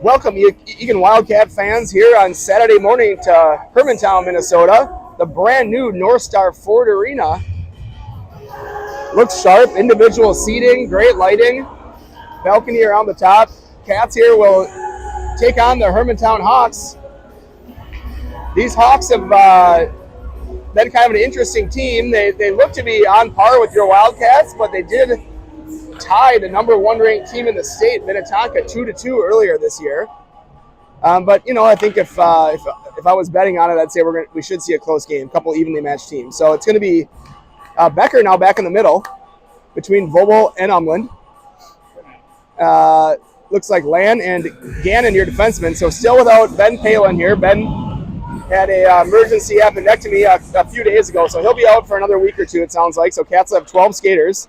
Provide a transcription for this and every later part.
Welcome, Eagan Wildcat fans, here on Saturday morning to Hermantown, Minnesota. The brand new North Star Ford Arena. Looks sharp, individual seating, great lighting, balcony around the top. Cats here will take on the Hermantown Hawks. These Hawks have been kind of an interesting team. They look to be on par with your Wildcats, but they did tie the #1 ranked team in the state, Minnetonka, 2-2 earlier this year. But you know, I think if I was betting on it, I'd say we should see a close game, a couple evenly matched teams. So it's going to be Becker now back in the middle between Vogel and Umland. Looks like Lan and Gannon, your defensemen. So still without Ben Palin here. Ben had a emergency appendectomy a few days ago, so he'll be out for another week or two, it sounds like. So Cats have 12 skaters.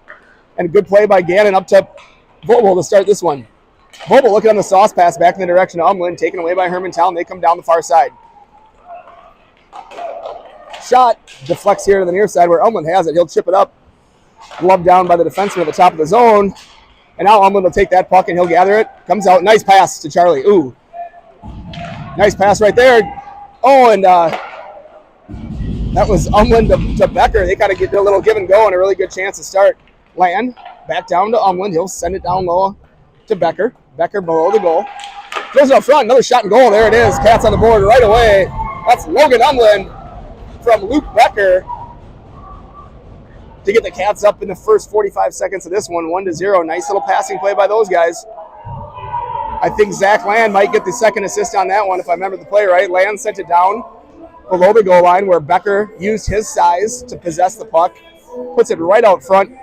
And a good play by Gannon up to Vogel to start this one. Vogel looking on the sauce pass back in the direction of Umland, taken away by Hermantown. They come down the far side. Shot deflects here to the near side where Umland has it. He'll chip it up. Gloved down by the defenseman at the top of the zone. And now Umland will take that puck and he'll gather it. Comes out. Nice pass to Charlie. Ooh. Nice pass right there. Oh, and that was Umland to Becker. They kind of get a little give and go and a really good chance to start. Land back down to Umland. He'll send it down low to Becker. Becker below the goal. Goes out front. Another shot and goal. There it is. Cats on the board right away. That's Logan Umland from Luke Becker to get the Cats up in the first 45 seconds of this one. 1-0. Nice little passing play by those guys. I think Zach Land might get the second assist on that one if I remember the play right. Land sent it down below the goal line where Becker used his size to possess the puck. Puts it right out front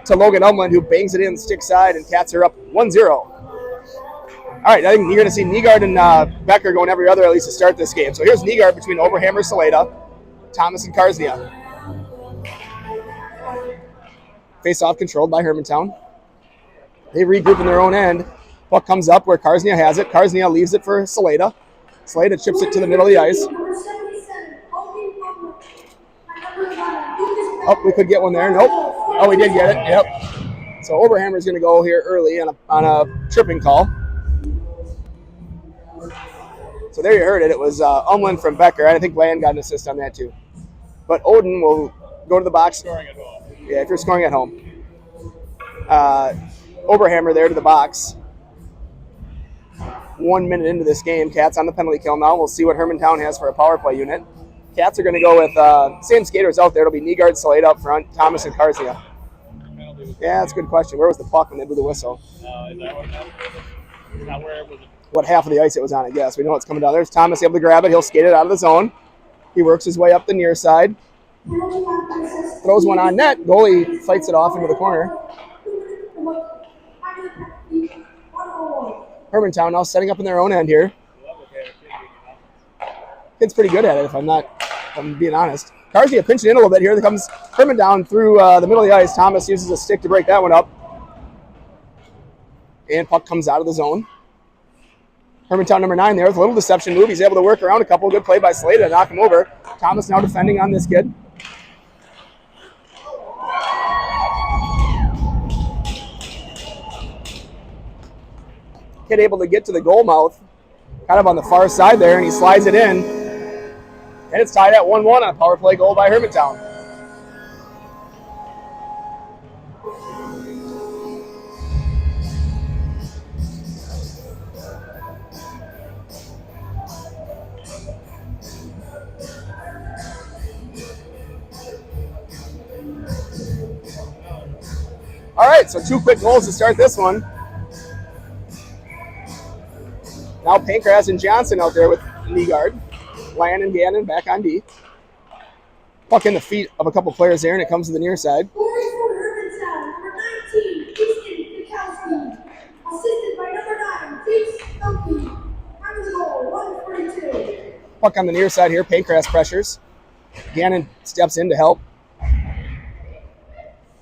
to Logan Umland, who bangs it in stick side, and Cats are up 1-0. All right, I think you're going to see Nygaard and Becker going every other at least to start this game. So here's Nygaard between Oberhammer, Saleda, Thomas, and Karsnia. Face-off controlled by Hermantown. They regroup in their own end. Puck comes up where Karsnia has it. Karsnia leaves it for Saleda. Saleda chips it to the middle of the ice. Oh, we could get one there. Nope. Oh, we did get it. Yep. So Oberhammer's going to go here early on a tripping call. So there you heard it. It was Umland from Becker. I think Land got an assist on that too. But Odin will go to the box. Yeah, if you're scoring at home. Oberhammer there to the box. 1 minute into this game. Cats on the penalty kill now. We'll see what Hermantown has for a power play unit. Cats are going to go with same skaters out there. It'll be Nygaard, Saleda up front, Thomas, and Karsnia. Yeah, that's a good question. Where was the puck when they blew the whistle? What half of the ice it was on, I guess. We know it's coming down. There's Thomas able to grab it. He'll skate it out of the zone. He works his way up the near side. Throws one on net. Goalie fights it off into the corner. Hermantown now setting up in their own end here. Kid's pretty good at it, if I'm being honest. Karsnia pinching in a little bit here. There comes Hermantown through the middle of the ice. Thomas uses a stick to break that one up. And puck comes out of the zone. Hermantown number 9 there with a little deception move. He's able to work around a couple. Good play by Saleda to knock him over. Thomas now defending on this kid. Kid able to get to the goal mouth, kind of on the far side there, and he slides it in. And it's tied at 1-1 on a power play goal by Hermantown. All right, so 2 quick goals to start this one. Now Pankras and Johnson out there with Nygaard. Land and Gannon back on D. Puck in the feet of a couple players there, and it comes to the near side. Puck on the near side here. Pankras pressures. Gannon steps in to help.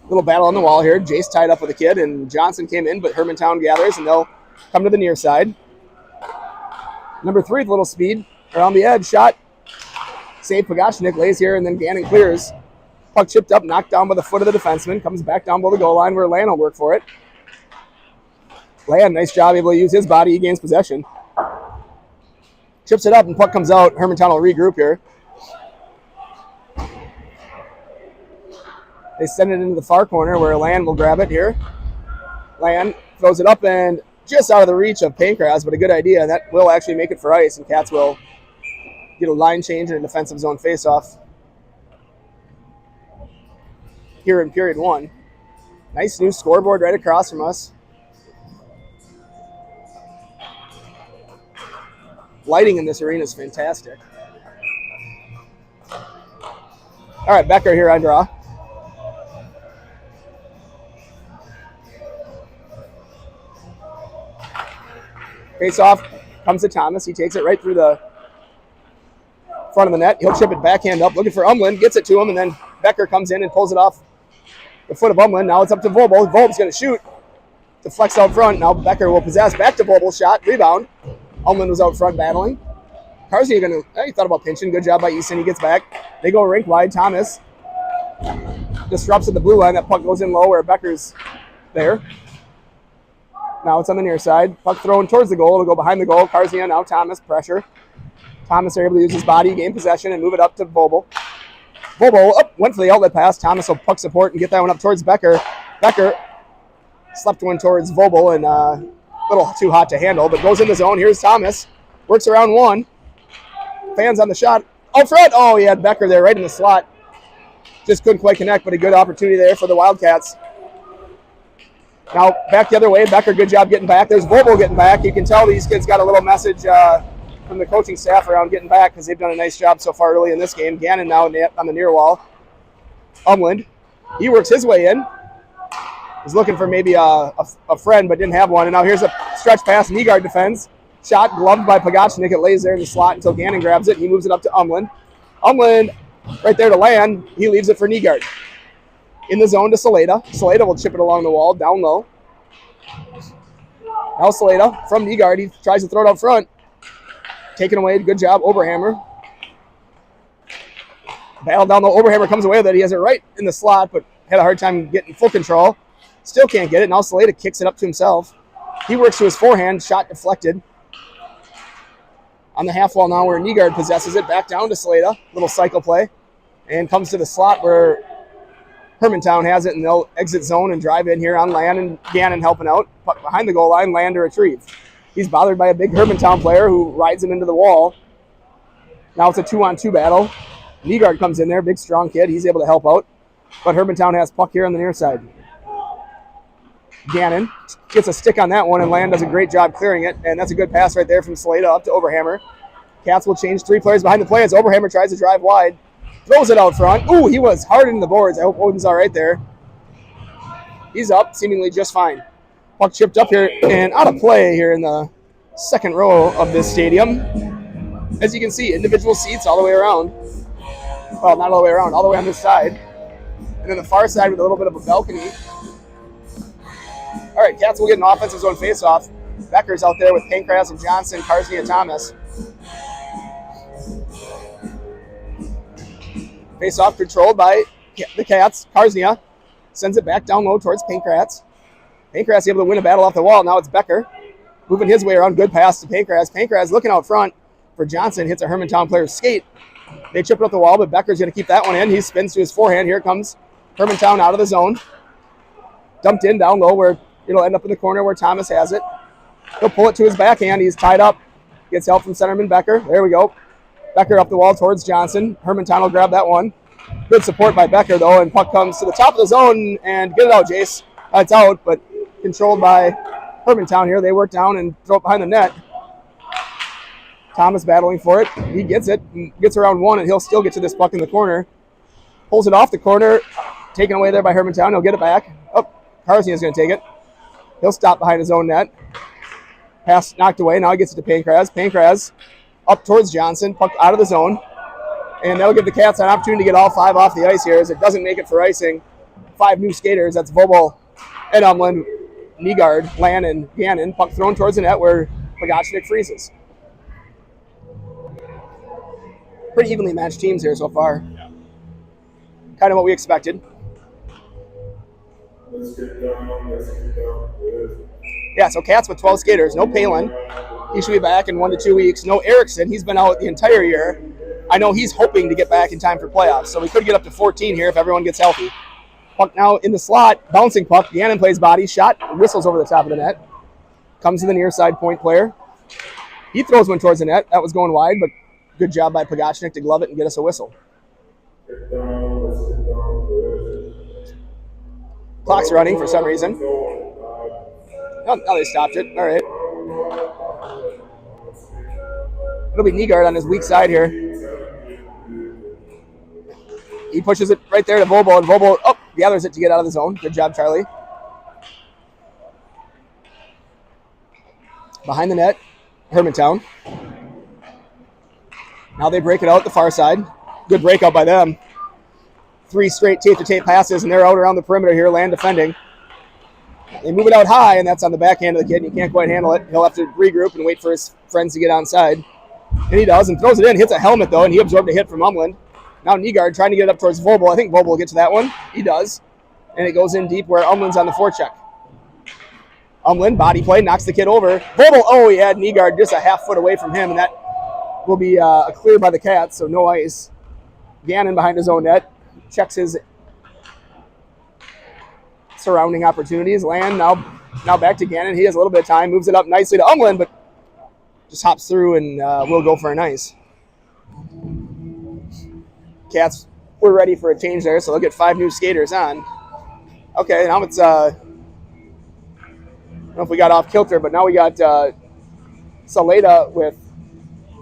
Little battle on the wall here. Jace tied up with a kid, and Johnson came in, but Hermantown gathers, and they'll come to the near side. Number 3 with a little speed. Around the edge, shot. Save Pagashnik, lays here, and then Gannon clears. Puck chipped up, knocked down by the foot of the defenseman. Comes back down below the goal line where Lan will work for it. Land, nice job, able to use his body. He gains possession. Chips it up, and puck comes out. Hermantown will regroup here. They send it into the far corner where Land will grab it here. Land throws it up and just out of the reach of Pancras, but a good idea. That will actually make it for ice, and Cats will get a line change and a defensive zone faceoff here in period 1. Nice new scoreboard right across from us. Lighting in this arena is fantastic. All right, Becker here on draw. Face off comes to Thomas. He takes it right through the front of the net. He'll chip it backhand up, looking for Umland. Gets it to him, and then Becker comes in and pulls it off the foot of Umland. Now it's up to Vobel. Vobel's going to shoot. Deflects out front. Now Becker will possess. Back to Vobel. Shot. Rebound. Umland was out front battling. Carsey he thought about pinching. Good job by Easton. He gets back. They go rink wide. Thomas disrupts at the blue line. That puck goes in low where Becker's there. Now it's on the near side. Puck thrown towards the goal. It'll go behind the goal. Carzia now. Thomas. Pressure. Thomas are able to use his body, gain possession, and move it up to Vobel. Vobel went for the outlet pass. Thomas will puck support and get that one up towards Becker. Becker slept one towards Vobel and a little too hot to handle, but goes in the zone. Here's Thomas. Works around one. Fans on the shot. Out front. Oh, he had Becker there right in the slot. Just couldn't quite connect, but a good opportunity there for the Wildcats. Now back the other way. Becker, good job getting back. There's Vobel getting back. You can tell these kids got a little message from the coaching staff around getting back because they've done a nice job so far early in this game. Gannon now on the near wall. Umland. He works his way in. He's looking for maybe a friend, but didn't have one. And now here's a stretch pass. Nygaard defends. Shot gloved by Pagachnik. It lays there in the slot until Gannon grabs it. He moves it up to Umland. Umland right there to Land. He leaves it for Nygaard. In the zone to Saleda. Saleda will chip it along the wall, down low. Now Saleda from Nygaard. He tries to throw it out front. Taken away. Good job, Oberhammer. Battle down low. Oberhammer comes away with it. He has it right in the slot, but had a hard time getting full control. Still can't get it. Now Saleda kicks it up to himself. He works to his forehand. Shot deflected. On the half wall now where Nygaard possesses it. Back down to Saleda. Little cycle play. And comes to the slot where Hermantown has it, and they'll exit zone and drive in here on Land, and Gannon helping out. Behind the goal line, Land to retrieve. He's bothered by a big Hermantown player who rides him into the wall. Now it's a 2-on-2 battle. Nygaard comes in there, big strong kid. He's able to help out. But Hermantown has puck here on the near side. Gannon gets a stick on that one, and Land does a great job clearing it. And that's a good pass right there from Saleda up to Oberhammer. Cats will change 3 players behind the play as Oberhammer tries to drive wide. Throws it out front. Ooh, he was hard into the boards. I hope Odin's all right there. He's up, seemingly just fine. Puck chipped up here and out of play here in the second row of this stadium. As you can see, individual seats all the way around. Well, not all the way around, all the way on this side. And then the far side with a little bit of a balcony. All right, Cats will get an offensive zone faceoff. Becker's out there with Pancras and Johnson, Carsey and Thomas. Face-off controlled by the Cats. Karsnia sends it back down low towards Pancras. Pancras able to win a battle off the wall. Now it's Becker moving his way around. Good pass to Pancras. Pancras looking out front for Johnson. Hits a Hermantown player's skate. They chip it up the wall, but Becker's going to keep that one in. He spins to his forehand. Here comes Hermantown out of the zone. Dumped in down low where it'll end up in the corner where Thomas has it. He'll pull it to his backhand. He's tied up. Gets help from centerman Becker. There we go. Becker up the wall towards Johnson. Hermantown will grab that one. Good support by Becker, though, and puck comes to the top of the zone, and get it out, Jace. It's out, but controlled by Hermantown here. They work down and throw it behind the net. Thomas battling for it. He gets it, gets around one, and he'll still get to this puck in the corner. Pulls it off the corner, taken away there by Hermantown. He'll get it back. Oh, Carsey is going to take it. He'll stop behind his own net. Pass knocked away. Now he gets it to Pancras. Pancras up towards Johnson, puck out of the zone. And that'll give the Cats an opportunity to get all 5 off the ice here as it doesn't make it for icing. 5 new skaters. That's Vobel, Ed Umland, Nygaard, Land, and Gannon. Puck thrown towards the net where Pagachnik freezes. Pretty evenly matched teams here so far. Yeah. Kind of what we expected. Let's get down. Good. Yeah, so Cats with 12 skaters. No Palin. He should be back in 1 to 2 weeks. No Erickson. He's been out the entire year. I know he's hoping to get back in time for playoffs, so we could get up to 14 here if everyone gets healthy. Puck now in the slot. Bouncing puck. Gannon plays body. Shot. Whistles over the top of the net. Comes to the near side point player. He throws one towards the net. That was going wide, but good job by Pogachnik to glove it and get us a whistle. Clock's running for some reason. Oh, now they stopped it. All right. It'll be Nygaard on his weak side here. He pushes it right there to Vobo, and Vobo gathers it to get out of the zone. Good job, Charlie. Behind the net, Hermantown. Now they break it out the far side. Good breakout by them. 3 straight tape-to-tape passes, and they're out around the perimeter here, land defending. They move it out high, and that's on the backhand of the kid, and he can't quite handle it. He'll have to regroup and wait for his friends to get onside. And he does, and throws it in. Hits a helmet, though, and he absorbed a hit from Umland. Now Nygaard trying to get it up towards Vobel. I think Vobel will get to that one. He does. And it goes in deep where Umland's on the forecheck. Umland, body play, knocks the kid over. Vobel, he had Nygaard just a half foot away from him, and that will be a clear by the Cats, so no ice. Gannon behind his own net. Checks his surrounding opportunities. Land now back to Gannon. He has a little bit of time. Moves it up nicely to Umland, but just hops through and will go for an ice. Cats were ready for a change there, so they'll get 5 new skaters on. Okay, now it's I don't know if we got off kilter, but now we got Saleda with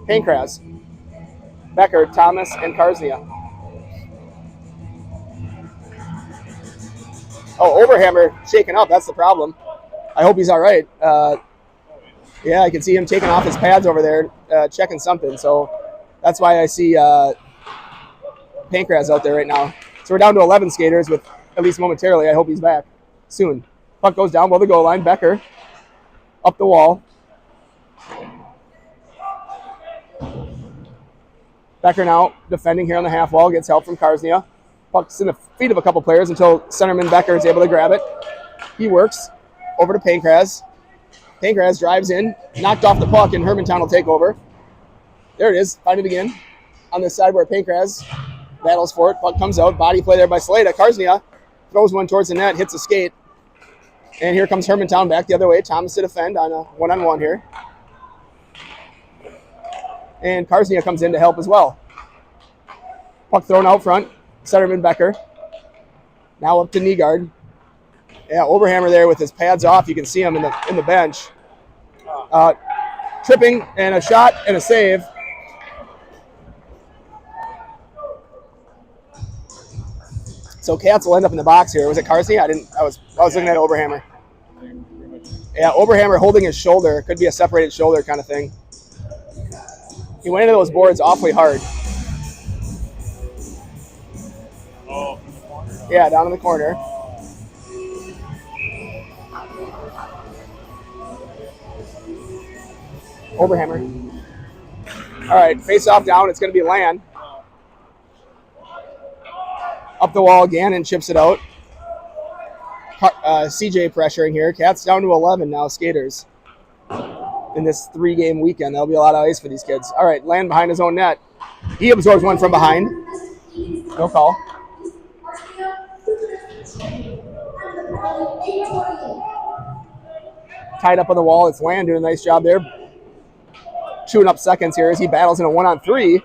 Pankraz, Becker, Thomas, and Karsnia. Oh, Overhammer shaken up. That's the problem. I hope he's all right. Yeah, I can see him taking off his pads over there, checking something. So that's why I see Pankraz out there right now. So we're down to 11 skaters with, at least momentarily. I hope he's back soon. Puck goes down below the goal line. Becker up the wall. Becker now defending here on the half wall. Gets help from Karsnia. Puck's in the feet of a couple players until centerman Becker is able to grab it. He works over to Pankraz. Pankraz drives in, knocked off the puck, and Hermantown will take over. There it is. Find it again on this side where Pankraz battles for it. Puck comes out. Body play there by Saleda. Karsnia throws one towards the net, hits a skate. And here comes Hermantown back the other way. Thomas to defend on a one-on-one here. And Karsnia comes in to help as well. Puck thrown out front. Centerman Becker. Now up to Nygaard. Yeah, Overhammer there with his pads off. You can see him in the bench. Tripping and a shot and a save. So Cats will end up in the box here. Was it Karsnia? I was looking at Overhammer. Yeah, Overhammer holding his shoulder. Could be a separated shoulder kind of thing. He went into those boards awfully hard. Yeah, down in the corner. Overhammer. All right, face off down. It's going to be Land. Up the wall again and chips it out. CJ pressuring here. Cats down to 11 now, skaters. In this 3-game weekend, there'll be a lot of ice for these kids. All right, Land behind his own net. He absorbs one from behind. No call. Tied up on the wall. It's Land doing a nice job there. Chewing up seconds here as he battles in a 1-on-3.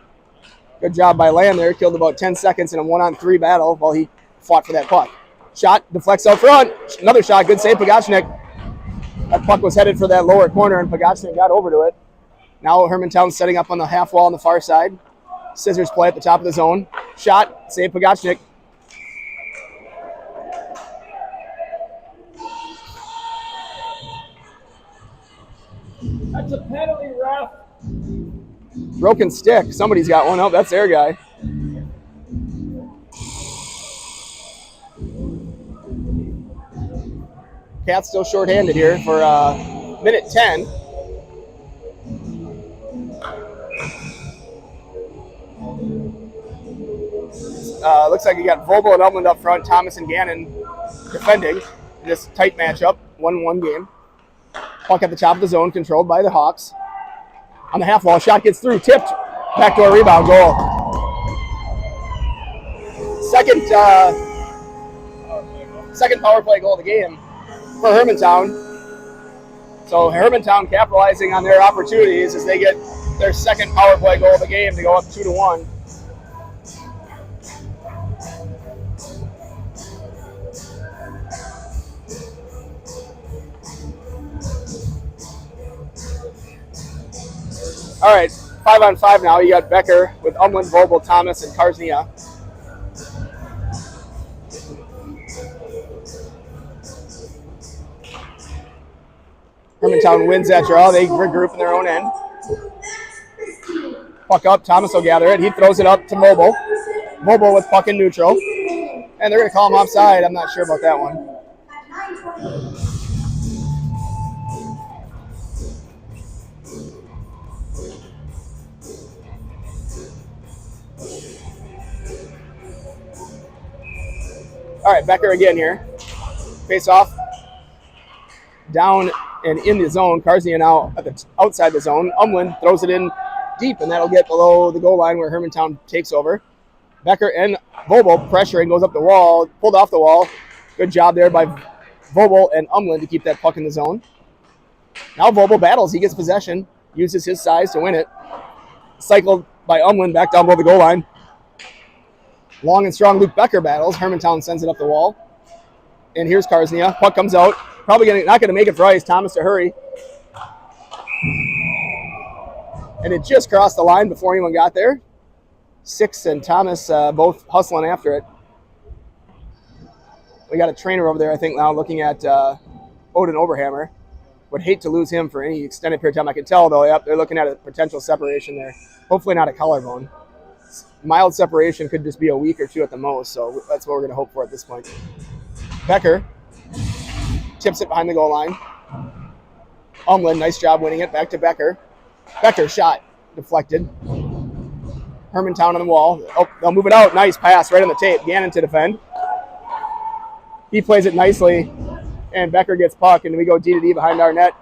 Good job by Land there. Killed about 10 seconds in a 1-on-3 battle while he fought for that puck. Shot, deflects out front. Another shot. Good save, Pogachnik. That puck was headed for that lower corner, and Pogachnik got over to it. Now Hermantown setting up on the half wall on the far side. Scissors play at the top of the zone. Shot, save Pogachnik. That's a penalty, ref. Broken stick. Somebody's got one. Oh, that's their guy. Cats still shorthanded here for minute 10. Looks like you got Vogel and Upland up front, Thomas and Gannon defending in this tight matchup, 1-1 game. Puck at the top of the zone, controlled by the Hawks. On the half wall, shot gets through, tipped. Backdoor rebound, goal. Second power play goal of the game for Hermantown. So Hermantown capitalizing on their opportunities as they get their second power play goal of the game to go up 2-1. All right, 5-on-5 now. You got Becker with Umland, Vogel, Thomas, and Karznia. Hermantown wins that draw. They regroup in their own end. Puck up. Thomas will gather it. He throws it up to Mobile. Mobile with puck in neutral. And they're going to call him offside. I'm not sure about that one. All right, Becker again here. Face off. Down and in the zone. Karznia now at the outside the zone. Umland throws it in deep, and that'll get below the goal line where Hermantown takes over. Becker and Vogel pressuring, goes up the wall, pulled off the wall. Good job there by Vogel and Umland to keep that puck in the zone. Now Vogel battles. He gets possession, uses his size to win it. Cycled by Umland back down below the goal line. Long and strong Luke Becker battles. Hermantown sends it up the wall. And here's Karznia. Puck comes out. Probably not going to make it for ice. Thomas to hurry. And it just crossed the line before anyone got there. Six and Thomas both hustling after it. We got a trainer over there, I think, now looking at Odin Overhammer. Would hate to lose him for any extended period of time. I can tell, though, yep, they're looking at a potential separation there. Hopefully not a collarbone. Mild separation could just be a week or two at the most, so that's what we're going to hope for at this point. Becker tips it behind the goal line. Umland, nice job winning it. Back to Becker. Becker shot deflected. Hermantown on the wall. Oh, they'll move it out. Nice pass right on the tape. Gannon to defend. He plays it nicely, and Becker gets puck, and we go D to D behind our net.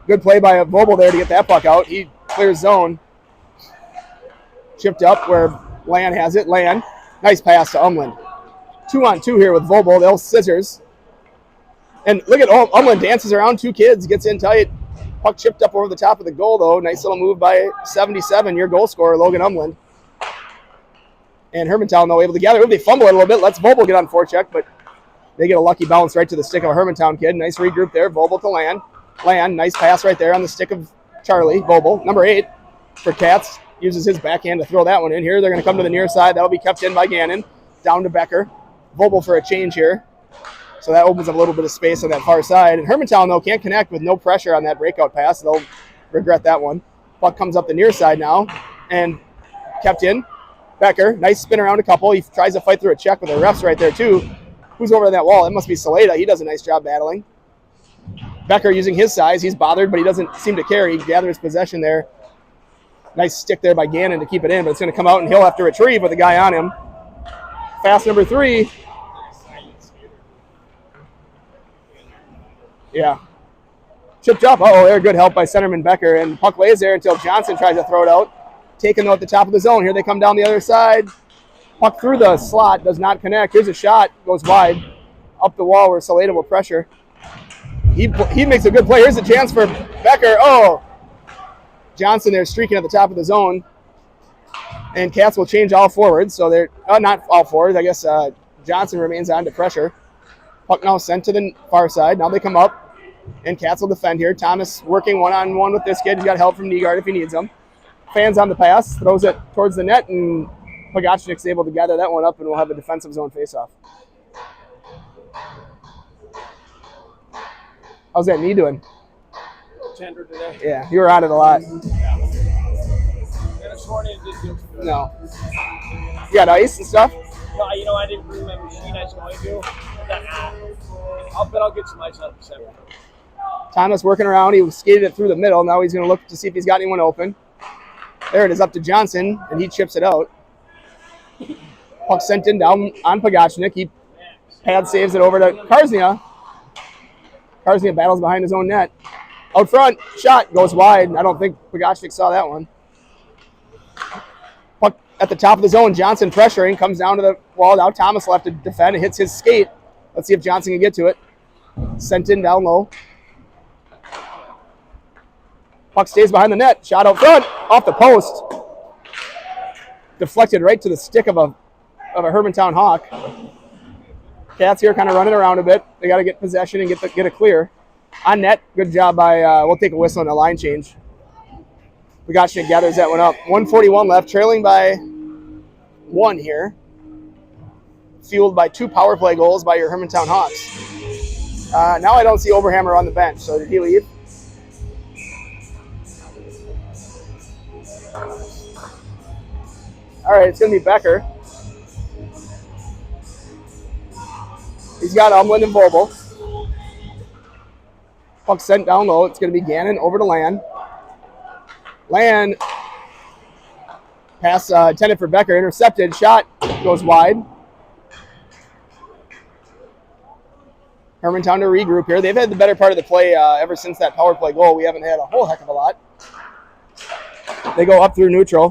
Good play by Vogel there to get that puck out. He clears zone. Chipped up where Land has it. Land, nice pass to Umland. 2-on-2 here with Vogel. They'll scissors. And look at Umland dances around two kids, gets in tight. Puck chipped up over the top of the goal, though. Nice little move by 77, your goal scorer, Logan Umland. And Hermantown, though, able to gather. They fumble it a little bit. Lets Vogel get on forecheck, but they get a lucky bounce right to the stick of a Hermantown kid. Nice regroup there. Vogel to Land. Land, nice pass right there on the stick of Charlie. Vogel, number 8 for Cats. Uses his backhand to throw that one in here. They're going to come to the near side. That'll be kept in by Gannon. Down to Becker. Vogel for a change here. So that opens up a little bit of space on that far side. And Hermantown, though, can't connect with no pressure on that breakout pass. They'll regret that one. Puck comes up the near side now and kept in. Becker, nice spin around a couple. He tries to fight through a check with the refs right there, too. Who's over that wall? It must be Saleda. He does a nice job battling. Becker using his size. He's bothered, but he doesn't seem to care. He gathers possession there. Nice stick there by Gannon to keep it in, but it's going to come out, and he'll have to retrieve with a guy on him. Fast number 3. Yeah. Chipped up. Uh-oh, there. Good help by centerman Becker. And puck lays there until Johnson tries to throw it out. Taken though at the top of the zone. Here they come down the other side. Puck through the slot. Does not connect. Here's a shot. Goes wide. Up the wall where Saleda will pressure. He makes a good play. Here's a chance for Becker. Oh! Johnson there streaking at the top of the zone. And Cats will change all forwards. So they're not all forwards. I guess Johnson remains on to pressure. Puck now sent to the far side. Now they come up. And Cats will defend here. Thomas working one-on-one with this kid. He's got help from Nygaard if he needs him. Fans on the pass. Throws it towards the net. And Pogachnik's able to gather that one up. And we'll have a defensive zone face-off. How's that knee doing? Tender today. Yeah, you were on it a lot. Yeah. And this morning it didn't feel too good. No. You got ice and stuff? No, I didn't bring my machine. I was going to. I'll get some ice out of December. Thomas working around. He skated it through the middle. Now he's going to look to see if he's got anyone open. There it is up to Johnson, and he chips it out. Puck sent in down on Pogachnik. He pad saves it over to Karznia. Karsnick battles behind his own net. Out front, shot goes wide. I don't think Pagashnik saw that one. Puck at the top of the zone. Johnson pressuring, comes down to the wall. Now Thomas left to defend. It hits his skate. Let's see if Johnson can get to it. Sent in down low. Puck stays behind the net. Shot out front, off the post. Deflected right to the stick of a Hermantown Hawk. Cats here kind of running around a bit. They got to get possession and get a clear. On net, good job by, we'll take a whistle on the line change. Pagashnik gathers that one up. 1:41 left, trailing by 1 here. Fueled by 2 power play goals by your Hermantown Hawks. Now I don't see Oberhammer on the bench, so did he leave? All right, it's going to be Becker. He's got Umland and Vogel. Puck sent down low. It's going to be Gannon over to Land. Land, pass intended for Becker, intercepted. Shot goes wide. Hermantown to regroup here. They've had the better part of the play ever since that power play goal. We haven't had a whole heck of a lot. They go up through neutral.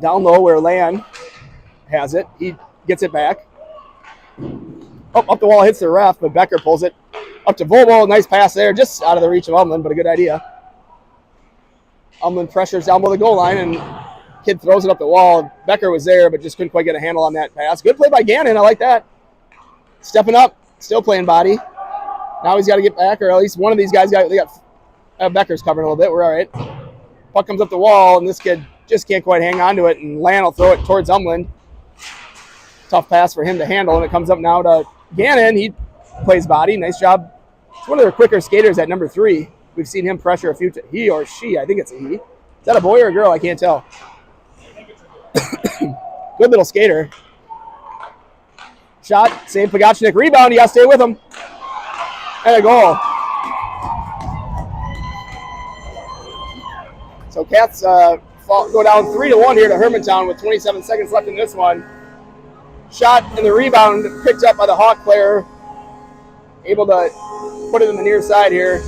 Down low where Land has it. He gets it back. Up the wall, hits the ref, but Becker pulls it up to Volvo. Nice pass there, just out of the reach of Umland, but a good idea. Umland pressures down below the goal line, and kid throws it up the wall. Becker was there, but just couldn't quite get a handle on that pass. Good play by Gannon. I like that. Stepping up, still playing body. Now he's got to get back, or at least one of these guys got. Becker's covering a little bit. We're all right. Puck comes up the wall, and this kid just can't quite hang on to it, and Land will throw it towards Umland. Tough pass for him to handle, and it comes up now to Gannon. He plays body. Nice job. It's one of their quicker skaters at number 3. We've seen him pressure a few times. He or she, I think it's a he. Is that a boy or a girl? I can't tell. Good little skater. Shot, save Pagashnik. Rebound, you got to stay with him. And a goal. So Cats go down 3-1 here to Hermantown with 27 seconds left in this one. Shot and the rebound picked up by the Hawk player. Able to put it in the near side here.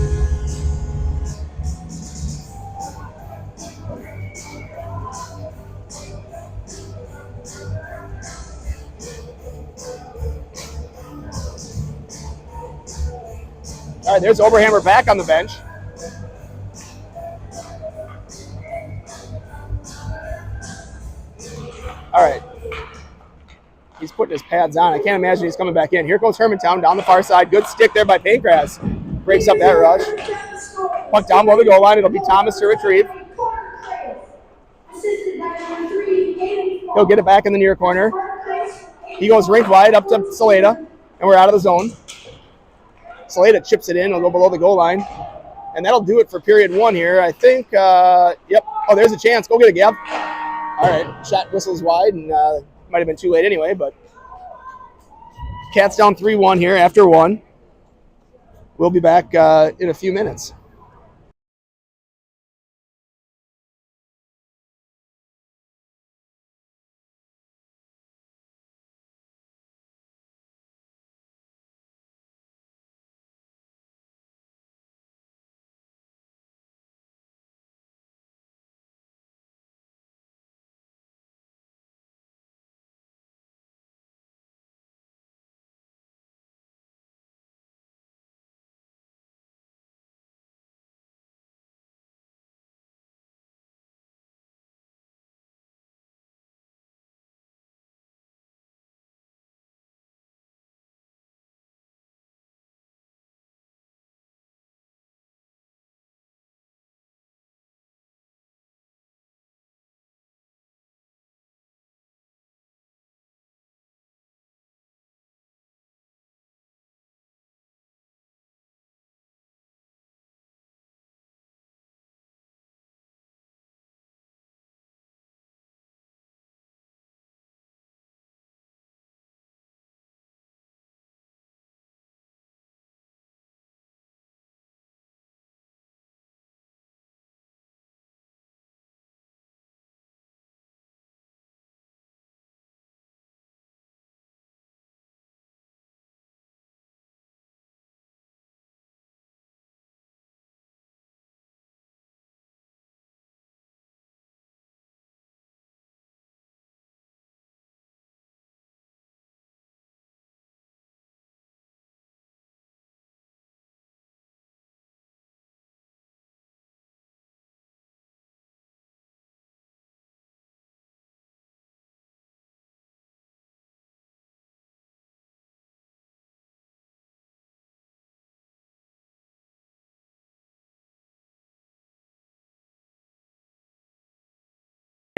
All right, there's Oberhammer back on the bench. All right. He's putting his pads on. I can't imagine he's coming back in. Here goes Hermantown down the far side. Good stick there by Pancras. Breaks up that rush. Puck down below the goal line. It'll be Thomas to retrieve. He'll get it back in the near corner. He goes rink wide up to Saleda, and we're out of the zone. Saleda chips it in. He'll go below the goal line. And that'll do it for period 1 here. I think, yep. Oh, there's a chance. Go get it, Gav. All right. Shot whistles wide, and might have been too late anyway, but Cats down 3-1 here after 1. We'll be back in a few minutes.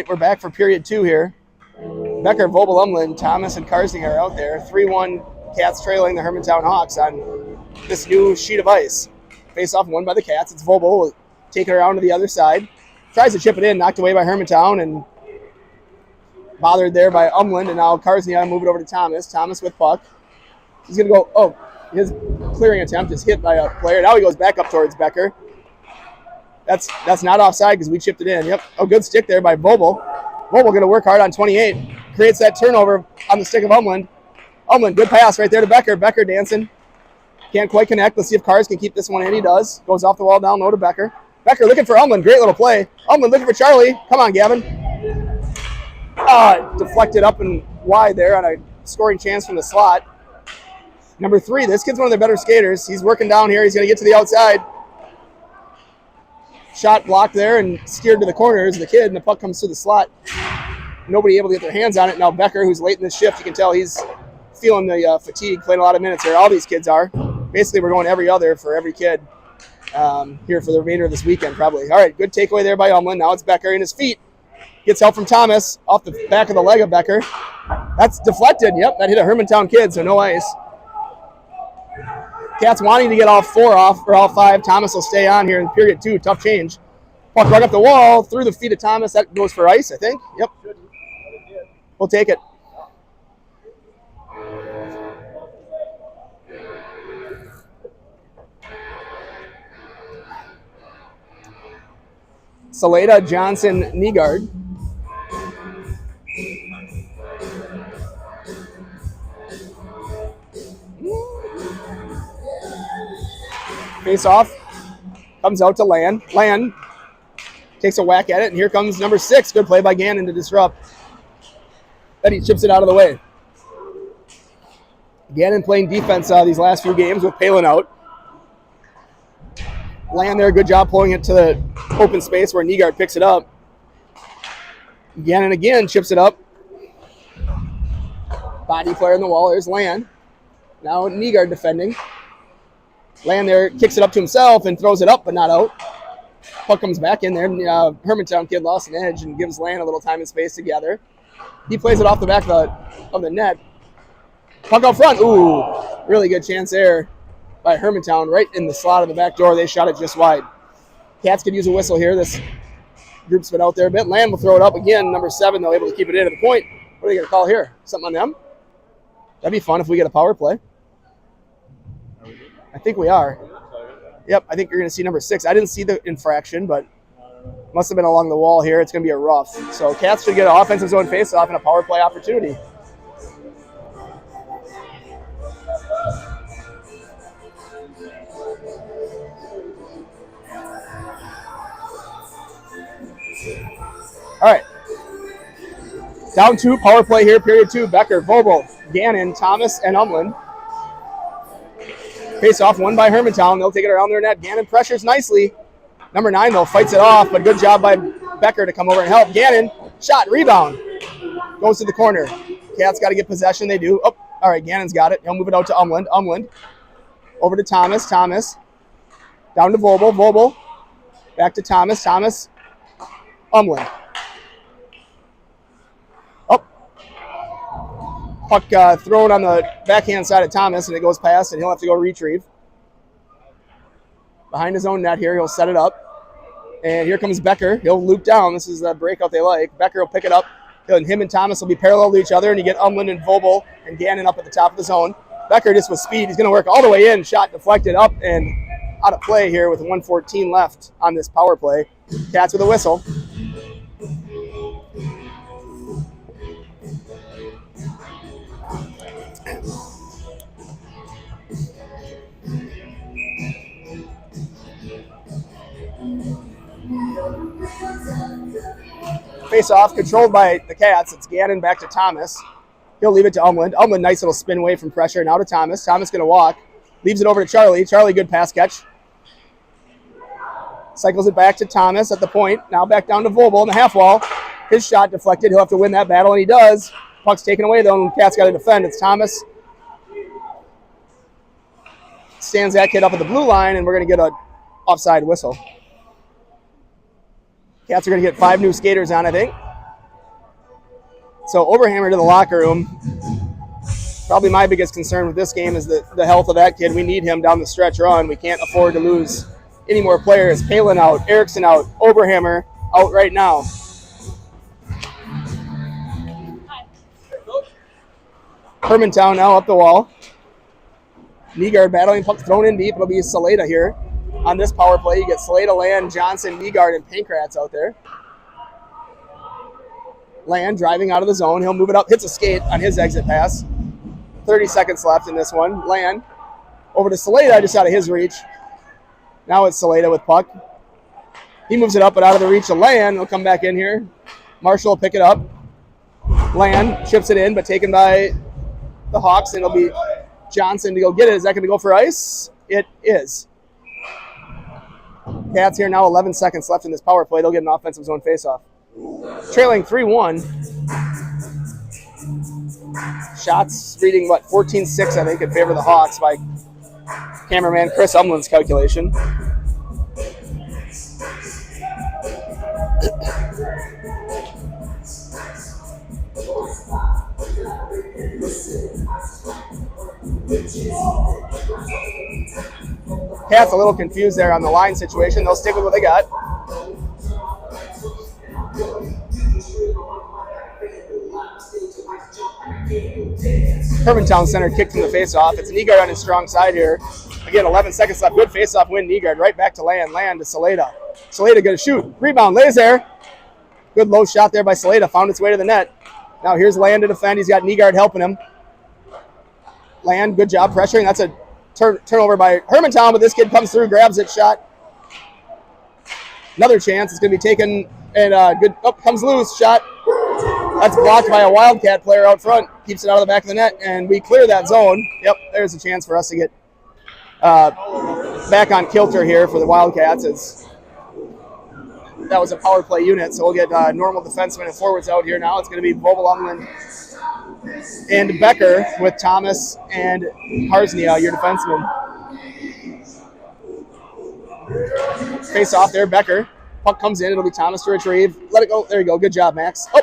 We're back for period 2 here. Becker, Vobel, Umland, Thomas, and Karsing are out there. 3-1 Cats trailing the Hermantown Hawks on this new sheet of ice. Face off won by the Cats. It's Vobel. We'll take it around to the other side. Tries to chip it in, knocked away by Hermantown, and bothered there by Umland. And now Karsing move it over to Thomas. Thomas with puck. He's going to go, oh, his clearing attempt is hit by a player. Now he goes back up towards Becker. That's not offside because we chipped it in. Yep. Oh, good stick there by Vobel. Vobel going to work hard on 28. Creates that turnover on the stick of Umland. Umland, good pass right there to Becker. Becker dancing. Can't quite connect. Let's see if Cars can keep this one in. He does. Goes off the wall down low to Becker. Becker looking for Umland. Great little play. Umland looking for Charlie. Come on, Gavin. Deflected up and wide there on a scoring chance from the slot. Number 3, this kid's one of their better skaters. He's working down here. He's going to get to the outside. Shot blocked there and steered to the corners. The kid, and the puck comes through the slot. Nobody able to get their hands on it. Now Becker, who's late in the shift, you can tell he's feeling the fatigue, playing a lot of minutes here. All these kids are. Basically, we're going every other for every kid here for the remainder of this weekend, probably. All right, good takeaway there by Umland. Now it's Becker in his feet. Gets help from Thomas off the back of the leg of Becker. That's deflected. Yep, that hit a Hermantown kid, so no ice. Cats wanting to get all 4 off, or all 5. Thomas will stay on here in period 2. Tough change. Puck right up the wall, through the feet of Thomas. That goes for ice, I think. Yep. We'll take it. Saleda, Johnson, Nygaard. Face off. Comes out to Land. Land takes a whack at it, and here comes number 6. Good play by Gannon to disrupt. Then he chips it out of the way. Gannon playing defense these last few games with Palin out. Land there, good job pulling it to the open space where Nygaard picks it up. Gannon again chips it up. Body player in the wall. There's Land. Now Nygaard defending. Land there kicks it up to himself and throws it up, but not out. Puck comes back in there. Hermantown kid lost an edge and gives Land a little time and space to gather. He plays it off the back of the net. Puck out front. Ooh, really good chance there by Hermantown right in the slot of the back door. They shot it just wide. Cats could use a whistle here. This group's been out there a bit. Land will throw it up again. Number 7, they'll able to keep it in at the point. What are they going to call here? Something on them? That'd be fun if we get a power play. I think we are. Yep, I think you're going to see number 6. I didn't see the infraction, but must have been along the wall here. It's going to be a rough. So Cats should get an offensive zone face-off and a power play opportunity. All right. Down 2, power play here, period 2. Becker, Vobel, Gannon, Thomas, and Umland. Face off won by Hermantown. They'll take it around their net. Gannon pressures nicely. Number 9, though, fights it off, but good job by Becker to come over and help. Gannon, shot, rebound. Goes to the corner. Cats got to get possession. They do. Oh, all right, Gannon's got it. He'll move it out to Umland. Umland. Over to Thomas. Thomas. Down to Vobel. Vobel. Back to Thomas. Thomas. Umland. Puck thrown on the backhand side of Thomas, and it goes past, and he'll have to go retrieve. Behind his own net here, he'll set it up. And here comes Becker. He'll loop down. This is the breakout they like. Becker will pick it up. And him and Thomas will be parallel to each other, and you get Umland and Vobel and Gannon up at the top of the zone. Becker just with speed. He's going to work all the way in. Shot deflected up and out of play here with 1:14 left on this power play. Cats with a whistle. Face off, controlled by the Cats. It's Gannon back to Thomas. He'll leave it to Umland. Umland, nice little spin away from pressure. Now to Thomas. Thomas going to walk. Leaves it over to Charlie. Charlie, good pass catch. Cycles it back to Thomas at the point. Now back down to Vobel in the half wall. His shot deflected. He'll have to win that battle, and he does. Puck's taken away, though, and Cats got to defend. It's Thomas. Stands that kid up at the blue line, and we're going to get an offside whistle. Cats are going to get 5 new skaters on, I think. So Oberhammer to the locker room. Probably my biggest concern with this game is the health of that kid. We need him down the stretch run. We can't afford to lose any more players. Palin out, Erickson out, Oberhammer out right now. Hermantown now up the wall. Nygaard battling, puck thrown in deep. It'll be Saleda here. On this power play, you get Saleda, Land, Johnson, Nygaard, and Pankratz out there. Land driving out of the zone. He'll move it up, hits a skate on his exit pass. 30 seconds left in this one. Land over to Saleda, just out of his reach. Now it's Saleda with puck. He moves it up, but out of the reach of Land. He'll come back in here. Marshall will pick it up. Land chips it in, but taken by the Hawks, and it'll be Johnson to go get it. Is that going to go for ice? It is. Cats here now, 11 seconds left in this power play. They'll get an offensive zone faceoff. Trailing 3-1. Shots reading, 14-6, I think, in favor of the Hawks by cameraman Chris Umland's calculation. Cats a little confused there on the line situation. They'll stick with what they got. Hermantown center kicked from the faceoff. It's Nygaard on his strong side here. Again, 11 seconds left. Good faceoff win, Nygaard. Right back to Land. Land to Saleda. Saleda going to shoot. Rebound. Lays there. Good low shot there by Saleda. Found its way to the net. Now here's Land to defend. He's got Nygaard helping him. Land, good job pressuring. That's a turnover by Hermantown, but this kid comes through, grabs it, shot. Another chance. It's going to be taken, and good. Oh, comes loose, shot. That's blocked by a Wildcat player out front. Keeps it out of the back of the net, and we clear that zone. Yep, there's a chance for us to get back on kilter here for the Wildcats. That was a power play unit, so we'll get normal defensemen and forwards out here now. It's going to be Vogelumland and Becker with Thomas and Harsnia, your defenseman. Face off there, Becker. Puck comes in. It'll be Thomas to retrieve. Let it go. There you go. Good job, Max. Oh,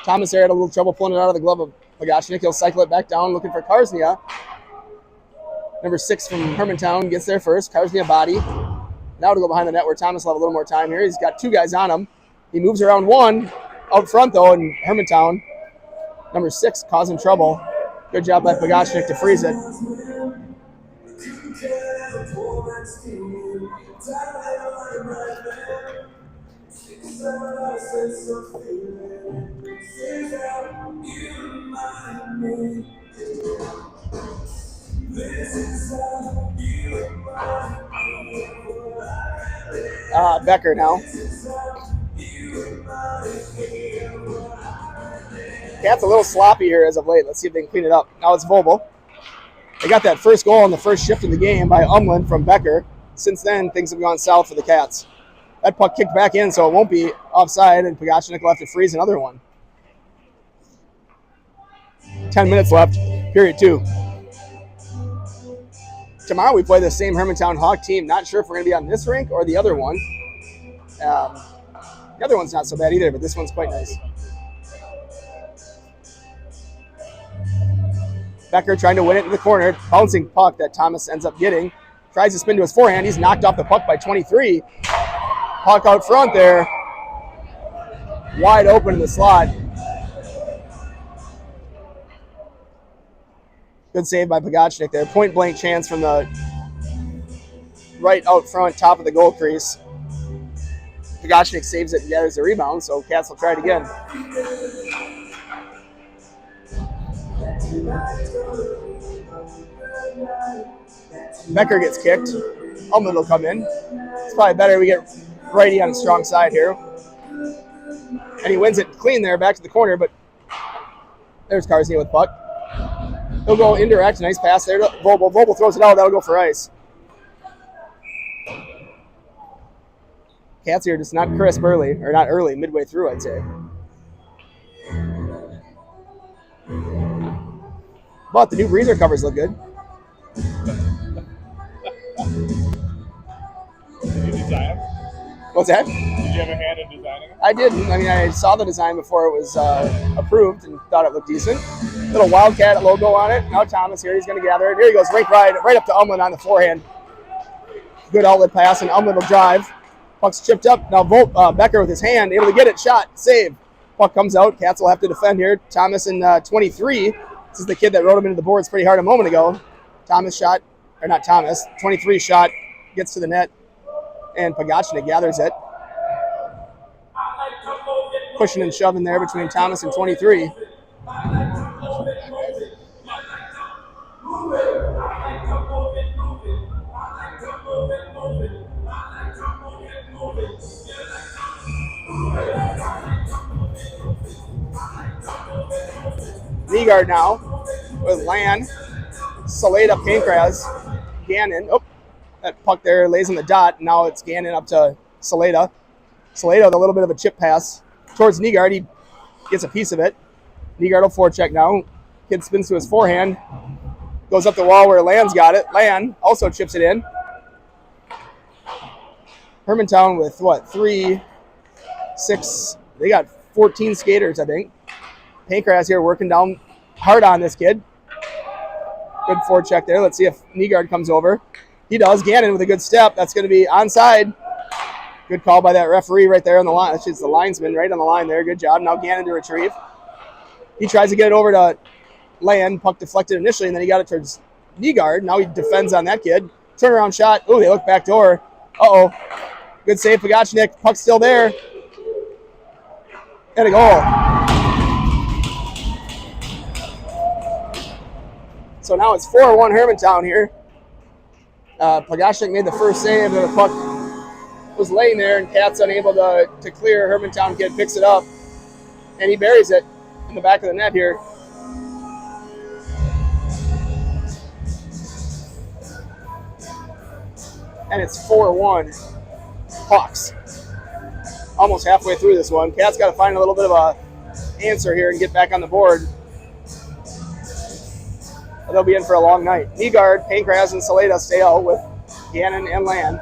Thomas there had a little trouble pulling it out of the glove of Pagachnik. He'll cycle it back down, looking for Karsnia. Number 6 from Hermantown gets there first. Karsnia body. Now to go behind the net where Thomas will have a little more time here. He's got 2 guys on him. He moves around 1 out front, though, and Hermantown, number 6, causing trouble. Good job by Pagachnik to freeze it. Becker now. Cat's a little sloppy here as of late. Let's see if they can clean it up. Now it's Vogel. They got that first goal on the first shift of the game by Umland from Becker. Since then, things have gone south for the Cats. That puck kicked back in, so it won't be offside, and Pagachnik will have to freeze another one. 10 minutes left, period 2. Tomorrow we play the same Hermantown Hawk team. Not sure if we're going to be on this rink or the other one. The other one's not so bad either, but this one's quite nice. Becker trying to win it in the corner. Bouncing puck that Thomas ends up getting. Tries to spin to his forehand. He's knocked off the puck by 23. Puck out front there. Wide open in the slot. Good save by Pagachnik there. Point blank chance from the right out front, top of the goal crease. Pagachnik saves it and gathers the rebound, so Cats will try it again. Becker gets kicked. Umland will come in. It's probably better we get righty on the strong side here. And he wins it clean there, back to the corner, but there's Karsnia with puck. He'll go indirect. Nice pass there to Vogel. Vogel throws it out. That'll go for ice. Cats here just not crisp early, or not early, midway through, I'd say. But the new breather covers look good. Did you design them? What's that? Did you have a hand in designing it? I didn't. I mean, I saw the design before it was approved and thought it looked decent. Little Wildcat logo on it. Now Thomas here, he's going to gather it. Here he goes, right up to Umland on the forehand. Good outlet pass, and Umland will drive. Puck's chipped up. Now Becker with his hand, able to get it, shot, save. Puck comes out. Cats will have to defend here. Thomas in 23. This is the kid that rode him into the boards pretty hard a moment ago. Thomas shot, or not Thomas, 23 shot, gets to the net, and Pagachnik gathers it. Pushing and shoving there between Thomas and 23. Nygaard now with Land, Saleda, Pankraz, Gannon. Oh, that puck there lays on the dot. Now it's Gannon up to Saleda. Saleda with a little bit of a chip pass towards Nygaard. He gets a piece of it. Nygaard will forecheck now. Kid spins to his forehand. Goes up the wall where Land's got it. Land also chips it in. Hermantown with what? 3, 6. They got 14 skaters, I think. Pankraz here working down hard on this kid. Good forecheck there. Let's see if Nygaard comes over. He does. Gannon with a good step. That's going to be onside. Good call by that referee right there on the line. That's just the linesman right on the line there. Good job. Now Gannon to retrieve. He tries to get it over to Land. Puck deflected initially, and then he got it towards Nygaard. Now he defends on that kid. Turnaround shot. Ooh, they look back door. Uh-oh. Good save, Pagachnik. Puck's still there. And a goal. So now it's 4-1 Hermantown here. Pagachnik made the first save, and the puck was laying there, and Cat's unable to clear. Hermantown kid picks it up, and he buries it in the back of the net here. And it's 4-1 Hawks. Almost halfway through this one. Cat's got to find a little bit of a answer here and get back on the board. They'll be in for a long night. Nygaard, Pankraz, and Saleda stay out with Gannon and Land.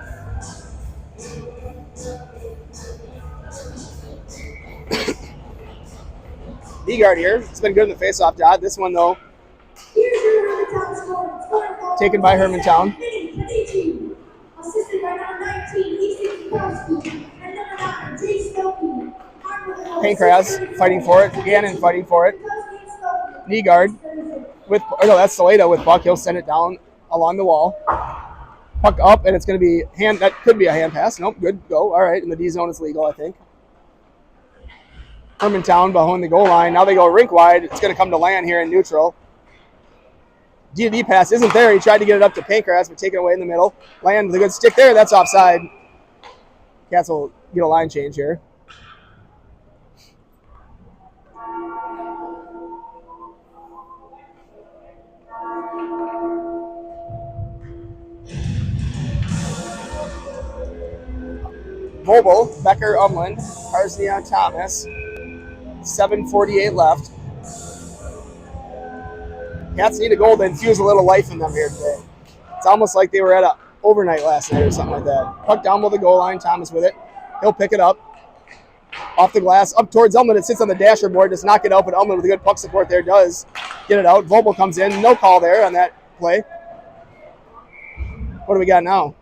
Nygaard here. It's been good in the face-off dot. This one, though, taken by Hermantown. Pankraz fighting for it. Gannon fighting for it. Nygaard. That's Saleda with puck. He'll send it down along the wall. Puck up, and it's going to be that could be a hand pass. Nope, good go. All right, in the D zone it's legal, I think. Hermantown behind the goal line. Now they go rink wide. It's going to come to Land here in neutral. D pass isn't there. He tried to get it up to Pankraz, but taken away in the middle. Land with a good stick there. That's offside. Cats will get a line change here. Vogel, Becker, Umland, Harsnia, Thomas. 7:48 left. Cats need a goal to infuse a little life in them here today. It's almost like they were at an overnight last night or something like that. Puck down below the goal line. Thomas with it. He'll pick it up. Off the glass. Up towards Umland. It sits on the dasher board. Does not get out, but Umland with a good puck support there does get it out. Vogel comes in. No call there on that play. What do we got now?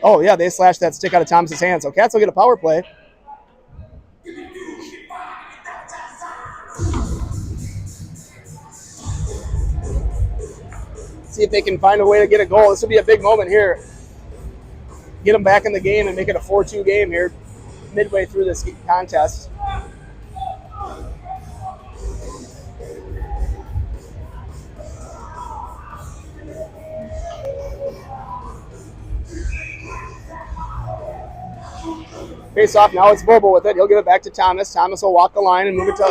Oh, yeah, they slashed that stick out of Thomas's hand. So Cats will get a power play. See if they can find a way to get a goal. This will be a big moment here. Get them back in the game and make it a 4-2 game here midway through this contest. Face off now. It's Vogel with it. He'll give it back to Thomas. Thomas will walk the line and move it to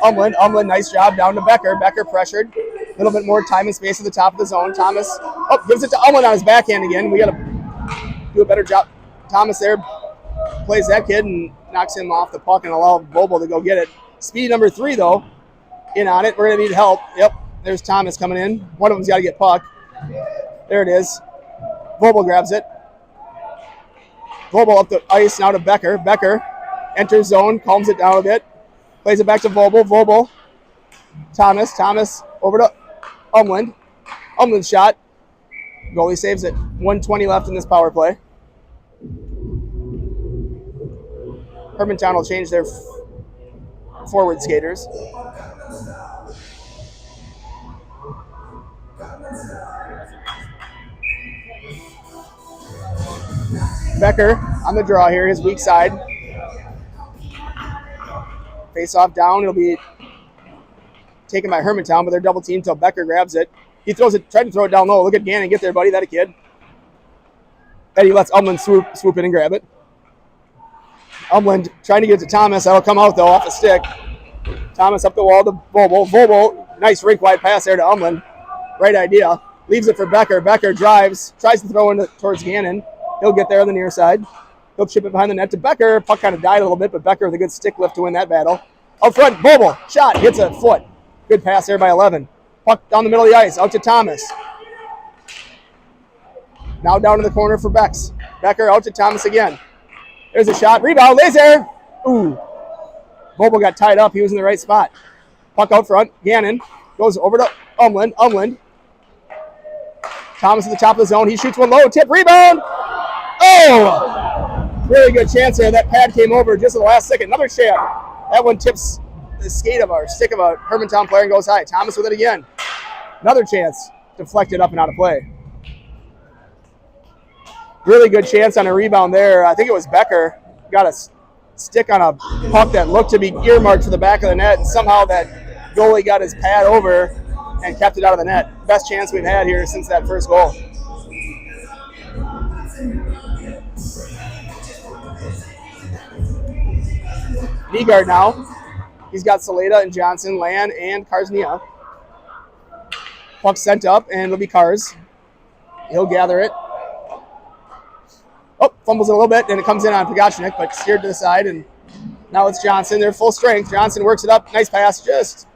Umland. Umland, nice job down to Becker. Becker pressured. A little bit more time and space at the top of the zone. Thomas gives it to Umland on his backhand again. We got to do a better job. Thomas there plays that kid and knocks him off the puck and allow Vogel to go get it. Speed number 3, though, in on it. We're going to need help. Yep, there's Thomas coming in. One of them's got to get puck. There it is. Vogel grabs it. Vobel up the ice now to Becker. Becker enters zone, calms it down a bit. Plays it back to Vobel. Vobel. Thomas. Thomas over to Umland. Umland's shot. Goalie saves it. 1:20 left in this power play. Hermantown will change their forward skaters. Becker on the draw here, his weak side. Face off down. It'll be taken by Hermantown, but they're double teamed until Becker grabs it. He throws it, tried to throw it down low. Look at Gannon. Get there, buddy. That a kid. Eddie lets Umland swoop in and grab it. Umland trying to get it to Thomas. That'll come out, though, off the stick. Thomas up the wall to Vobel. Vobel, nice rink-wide pass there to Umland. Right idea. Leaves it for Becker. Becker drives, tries to throw it towards Gannon. He'll get there on the near side. He'll chip it behind the net to Becker. Puck kind of died a little bit, but Becker with a good stick lift to win that battle. Up front, Vobel. Shot. Hits a foot. Good pass there by 11. Puck down the middle of the ice. Out to Thomas. Now down in the corner for Bex. Becker out to Thomas again. There's a shot. Rebound. Laser. Ooh. Vobel got tied up. He was in the right spot. Puck out front. Gannon goes over to Umland. Umland. Thomas at the top of the zone. He shoots one low. Tip. Rebound. Oh! Really good chance there. That pad came over just at the last second. Another shot. That one tips the stick of a Hermantown player and goes high. Thomas with it again. Another chance. Deflected up and out of play. Really good chance on a rebound there. I think it was Becker. Got a stick on a puck that looked to be earmarked for the back of the net, and somehow that goalie got his pad over and kept it out of the net. Best chance we've had here since that first goal. Nygaard now. He's got Saleda and Johnson, Land, and Karsnia. Puck sent up, and it'll be Kars. He'll gather it. Oh, fumbles it a little bit, and it comes in on Pagachnik, but steered to the side, and now it's Johnson. They're full strength. Johnson works it up. Nice pass, just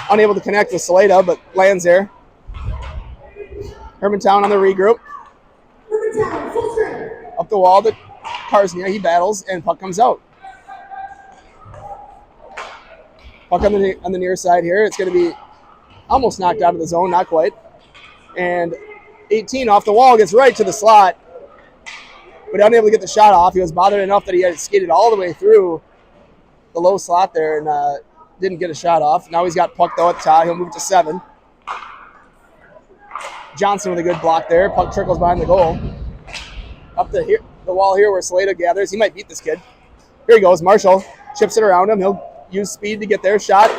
unable to connect with Saleda, but lands there. Hermantown on the regroup. Hermantown, full strength. Up the wall to Karsnia. He battles, and puck comes out. Puck on the near side here. It's going to be almost knocked out of the zone, not quite. And 18 off the wall, gets right to the slot, but unable to get the shot off. He was bothered enough that he had skated all the way through the low slot there and didn't get a shot off. Now he's got puck, though, at the top. He'll move to 7. Johnson with a good block there. Puck trickles behind the goal. Up the wall here where Saleda gathers. He might beat this kid. Here he goes. Marshall chips it around him. He'll use speed to get there. Shot.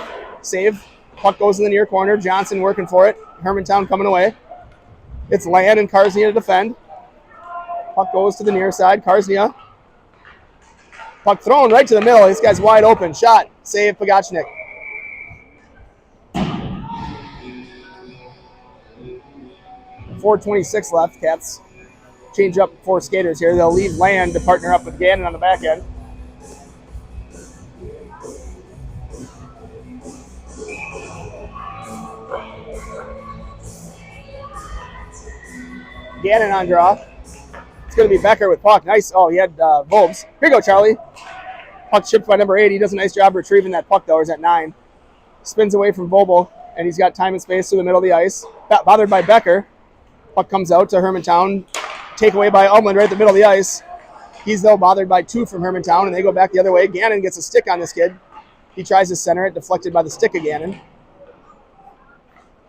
Save. Puck goes in the near corner. Johnson working for it. Hermantown coming away. It's Land and Karsnia to defend. Puck goes to the near side. Karsnia. Puck thrown right to the middle. This guy's wide open. Shot. Save Pagachnik. .426 left. Cats change up 4 skaters here. They'll leave Land to partner up with Gannon on the back end. Gannon on draw. It's going to be Becker with puck. Nice. Oh, he had Vobes. Here you go, Charlie. Puck chipped by number 8. He does a nice job retrieving that puck, though. He's at 9. Spins away from Vobel, and he's got time and space through the middle of the ice. Bothered by Becker. Puck comes out to Hermantown. Takeaway by Umland right at the middle of the ice. He's, though, bothered by 2 from Hermantown, and they go back the other way. Gannon gets a stick on this kid. He tries to center it, deflected by the stick of Gannon.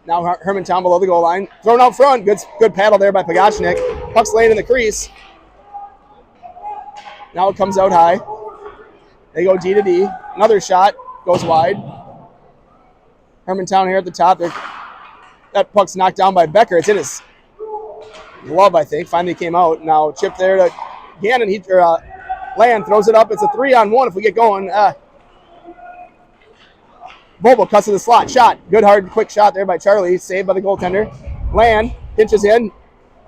Now Hermantown below the goal line. Thrown out front. Good paddle there by Pagachnik. Puck's laying in the crease. Now it comes out high. They go D to D. Another shot. Goes wide. Hermantown here at the top. That puck's knocked down by Becker. It's in his glove, I think. Finally came out. Now chip there to Gannon. Land throws it up. It's a 3-on-1 if we get going. Vobel cuts to the slot. Shot. Good, hard, quick shot there by Charlie. Saved by the goaltender. Land pinches in.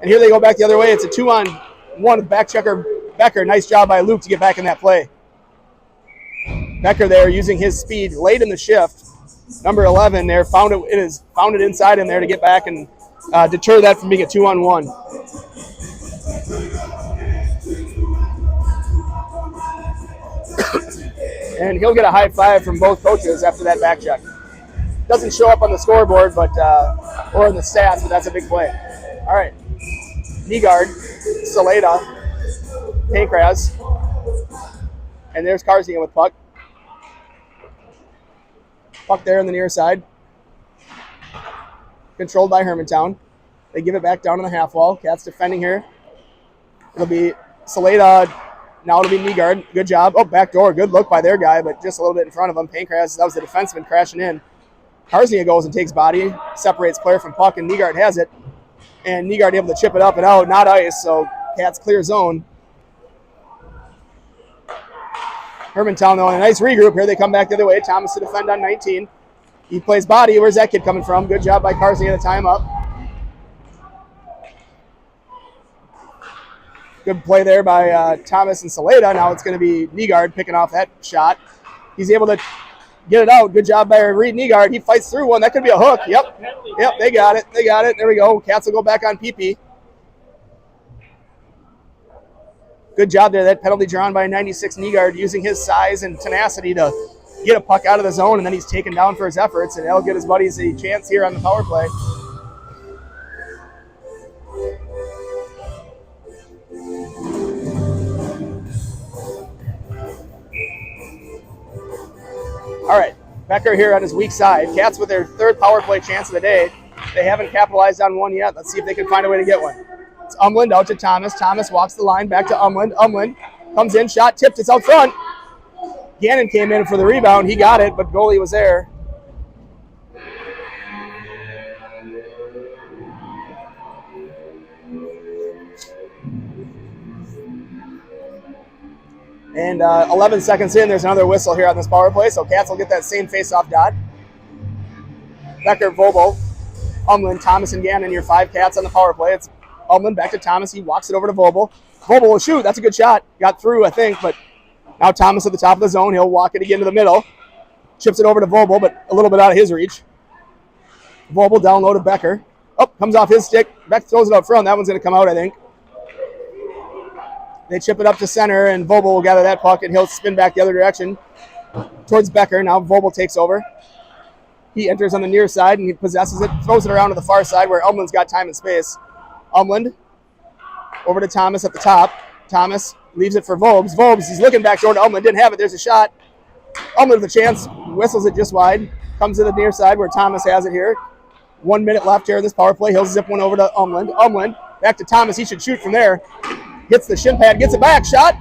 And here they go back the other way. It's a 2-on-1 with back checker Becker. Nice job by Luke to get back in that play. Becker there using his speed late in the shift. Number 11 there found it inside him there to get back and deter that from being a 2-on-1. And he'll get a high five from both coaches after that back check. Doesn't show up on the scoreboard, but or in the stats, but that's a big play. All right. Knee guard, Saleda, Pankraz. And there's Karzian with puck. Puck there on the near side. Controlled by Hermantown. They give it back down on the half wall. Cats defending here. It'll be Saleda. Now it'll be knee guard. Good job. Oh, back door. Good look by their guy, but just a little bit in front of him. Pankraz, that was the defenseman crashing in. Karzian goes and takes body, separates player from puck, and Nygaard has it. And Nygaard able to chip it up and out, not ice, so Cats clear zone. Hermantown, though, in a nice regroup here. They come back the other way. Thomas to defend on 19. He plays body. Where's that kid coming from? Good job by Karzian at the time up. Good play there by Thomas and Saleda. Now it's going to be Nygaard picking off that shot. He's able to get it out. Good job by Reed Nygaard. He fights through one. That could be a hook. Yep, they got it. They got it. There we go. Cats will go back on PP. Good job there. That penalty drawn by 96 Nygaard, using his size and tenacity to get a puck out of the zone, and then he's taken down for his efforts, and that'll get his buddies a chance here on the power play. All right, Becker here on his weak side. Cats with their third power play chance of the day. They haven't capitalized on one yet. Let's see if they can find a way to get one. It's Umland out to Thomas. Thomas walks the line back to Umland. Umland comes in, shot tipped. It's out front. Gannon came in for the rebound. He got it, but goalie was there. And 11 seconds in, there's another whistle here on this power play, so Cats will get that same face-off dot. Becker, Vogel, Umland, Thomas, and Gannon, your 5 Cats on the power play. It's Umland back to Thomas. He walks it over to Vogel. Vogel will shoot. That's a good shot. Got through, I think, but now Thomas at the top of the zone. He'll walk it again to the middle. Chips it over to Vogel, but a little bit out of his reach. Vogel down low to Becker. Oh, comes off his stick. Beck throws it out front. That one's going to come out, I think. They chip it up to center, and Vogel will gather that puck, and he'll spin back the other direction towards Becker. Now Vogel takes over. He enters on the near side, and he possesses it, throws it around to the far side where Umland's got time and space. Umland over to Thomas at the top. Thomas leaves it for Vogues. Vogues, he's looking back door to Umland. Didn't have it. There's a shot. Umland with a chance. Whistles it just wide. Comes to the near side where Thomas has it here. 1 minute left here in this power play. He'll zip one over to Umland. Umland back to Thomas. He should shoot from there. Gets the shin pad. Gets it back. Shot.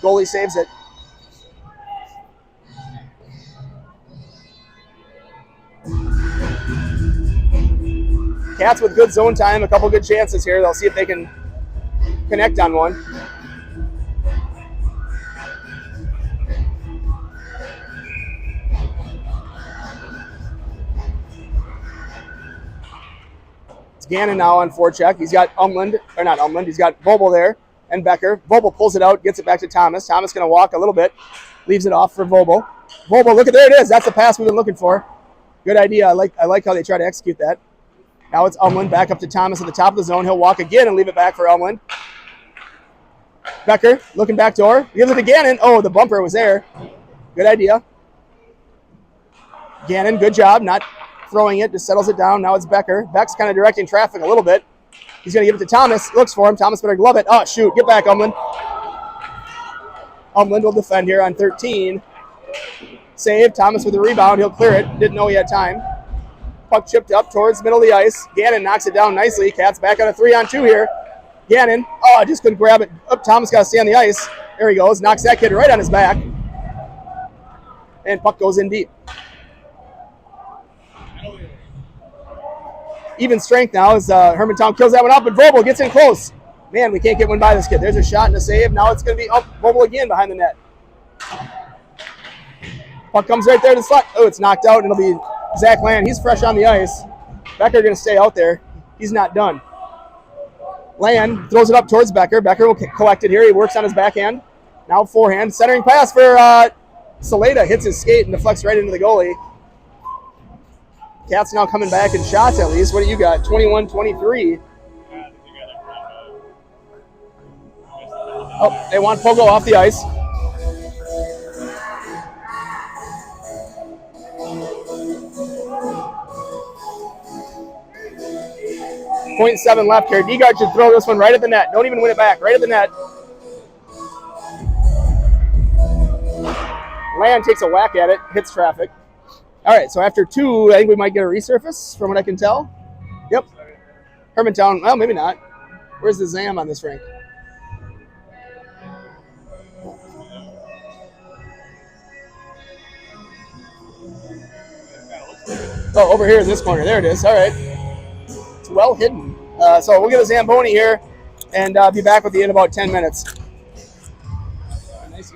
Goalie saves it. Cats with good zone time, a couple good chances here. They'll see if they can connect on one. It's Gannon now on forecheck. He's got Umland, or not Umland, he's got Vogel there and Becker. Vogel pulls it out, gets it back to Thomas. Thomas going to walk a little bit, leaves it off for Vogel. Vogel, look at, there it is. That's the pass we've been looking for. Good idea. I like how they try to execute that. Now it's Umland back up to Thomas at the top of the zone. He'll walk again and leave it back for Umland. Becker looking back door. Gives it to Gannon. Oh, the bumper was there. Good idea. Gannon, good job. Not throwing it. Just settles it down. Now it's Becker. Beck's kind of directing traffic a little bit. He's going to give it to Thomas. Looks for him. Thomas better glove it. Oh, shoot. Get back, Umland. Umland will defend here on 13. Save. Thomas with the rebound. He'll clear it. Didn't know he had time. Puck chipped up towards middle of the ice. Gannon knocks it down nicely. Cats back on a 3-on-2 here. Gannon, oh, just couldn't grab it. Up, Thomas got to stay on the ice. There he goes. Knocks that kid right on his back. And puck goes in deep. Even strength now as Hermantown kills that one up, and Vogel gets in close. Man, we can't get one by this kid. There's a shot and a save. Now it's going to be up Vogel again behind the net. Puck comes right there to the slot. Oh, it's knocked out, and it'll be Zach Land. He's fresh on the ice. Becker going to stay out there. He's not done. Land throws it up towards Becker. Becker will collect it here. He works on his backhand. Now forehand. Centering pass for Saleda. Hits his skate and deflects right into the goalie. Cats now coming back in shots at least. What do you got? 21-23. Oh, they want Pogo off the ice. .7 left here. Degard should throw this one right at the net. Don't even win it back. Right at the net. Land takes a whack at it. Hits traffic. All right, so after 2, I think we might get a resurface from what I can tell. Yep. Hermantown, well, maybe not. Where's the Zam on this rink? Oh, over here in this corner. There it is. All right. It's well hidden. So we'll get a Zamboni here and be back with you in about 10 minutes. Nice.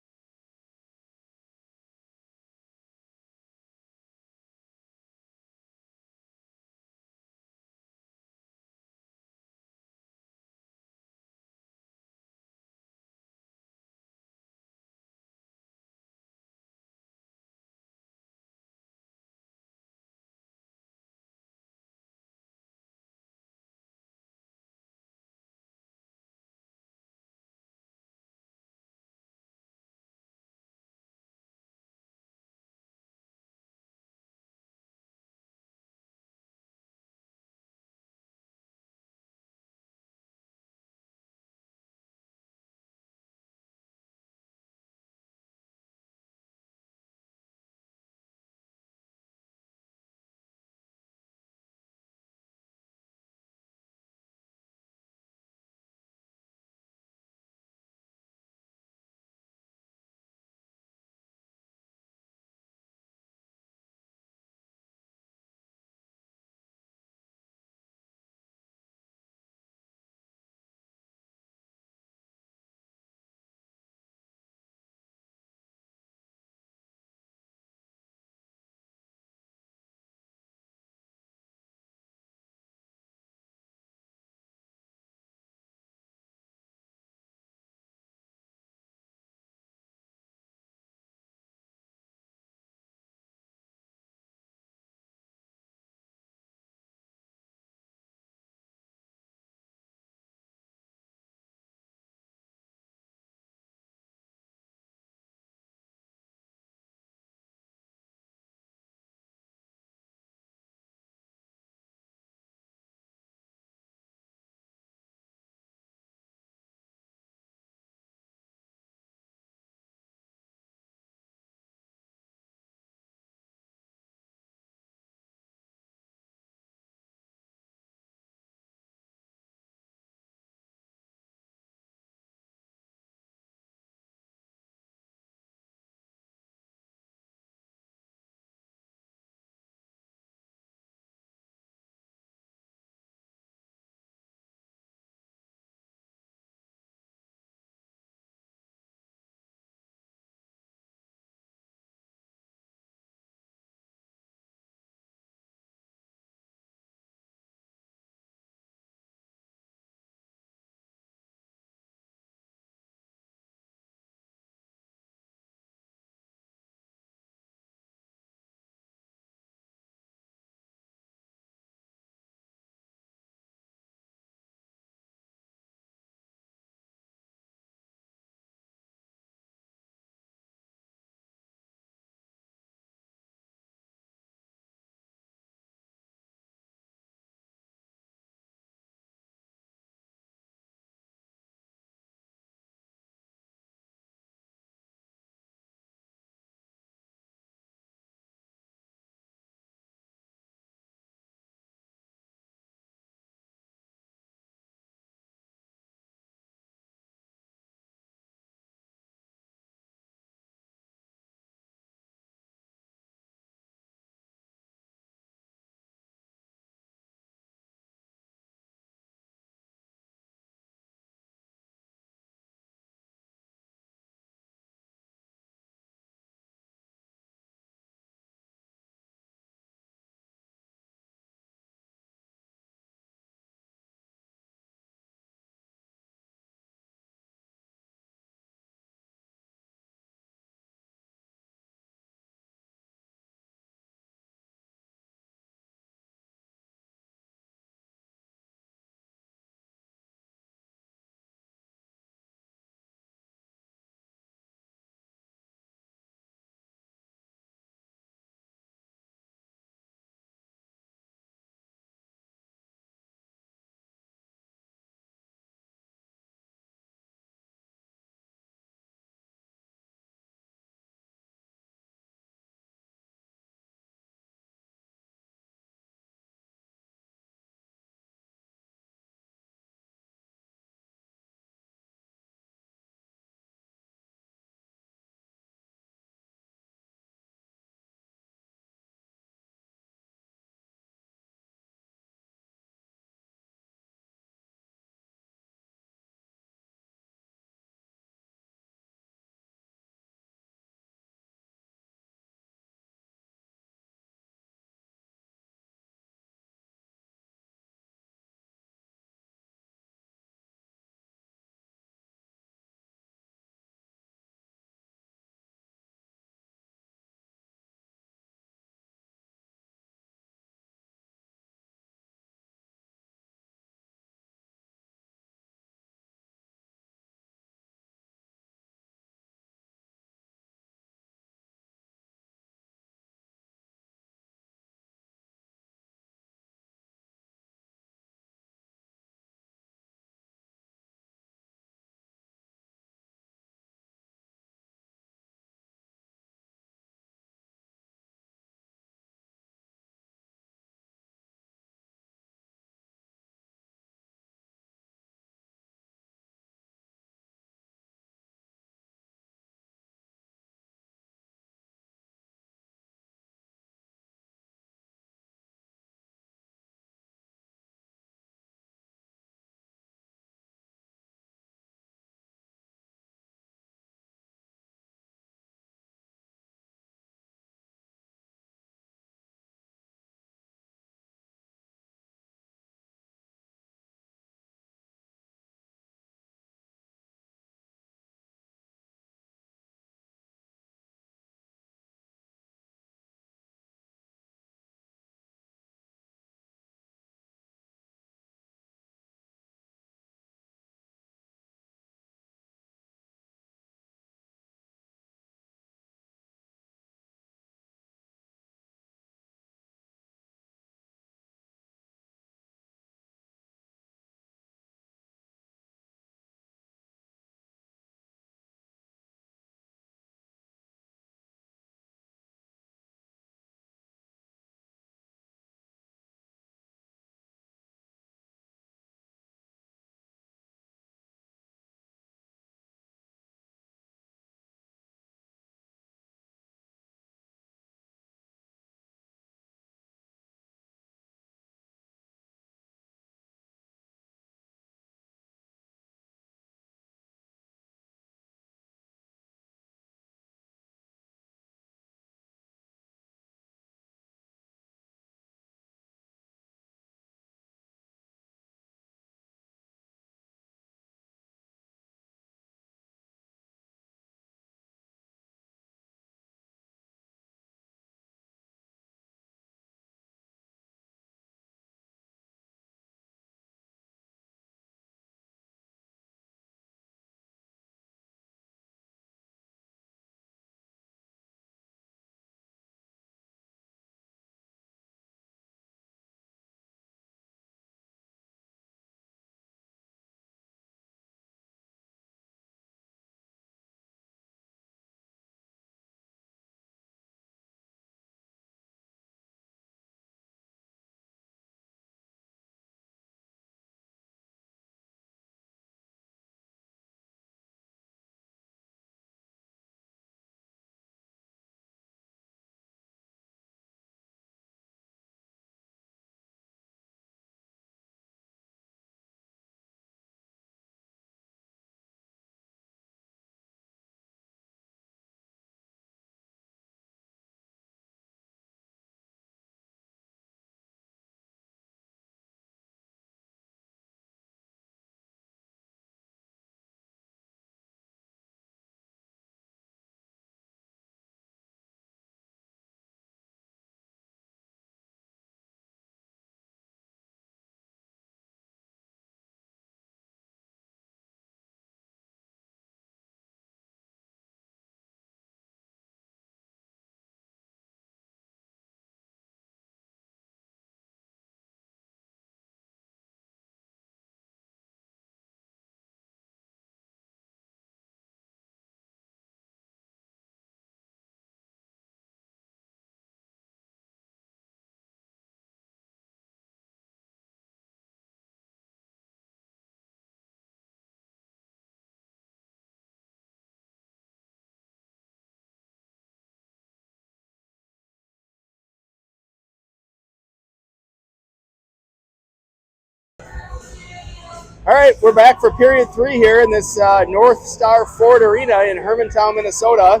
All right, we're back for period 3 here in this North Star Ford Arena in Hermantown, Minnesota.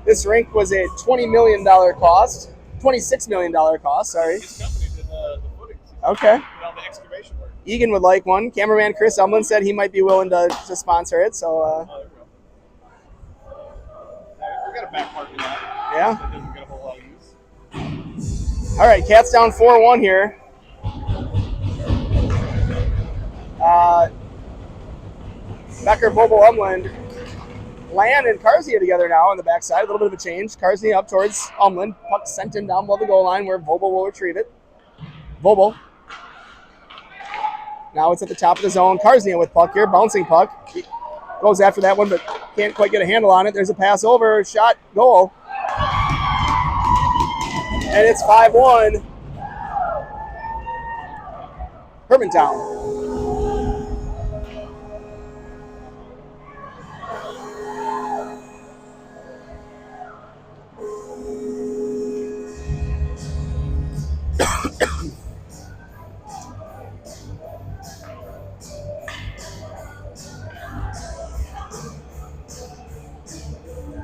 This rink was a $20 million cost, $26 million cost, sorry. His company did the footings. Okay. Did all the excavation work. Eagan would like one. Cameraman Chris Umlin said he might be willing to sponsor it, so Oh, there we go. We got a back parking lot. yeah. That doesn't get a whole lot of use. All right, Cats down 4-1 here. Becker, Bobo, Umland, Land, and Karsnia together now on the backside. A little bit of a change. Karsnia up towards Umland. Puck sent in down below the goal line where Bobo will retrieve it. Bobo. Now it's at the top of the zone. Karsnia with puck here. Bouncing puck. He goes after that one, but can't quite get a handle on it. There's a pass over. Shot. Goal. And it's 5-1. Hermantown.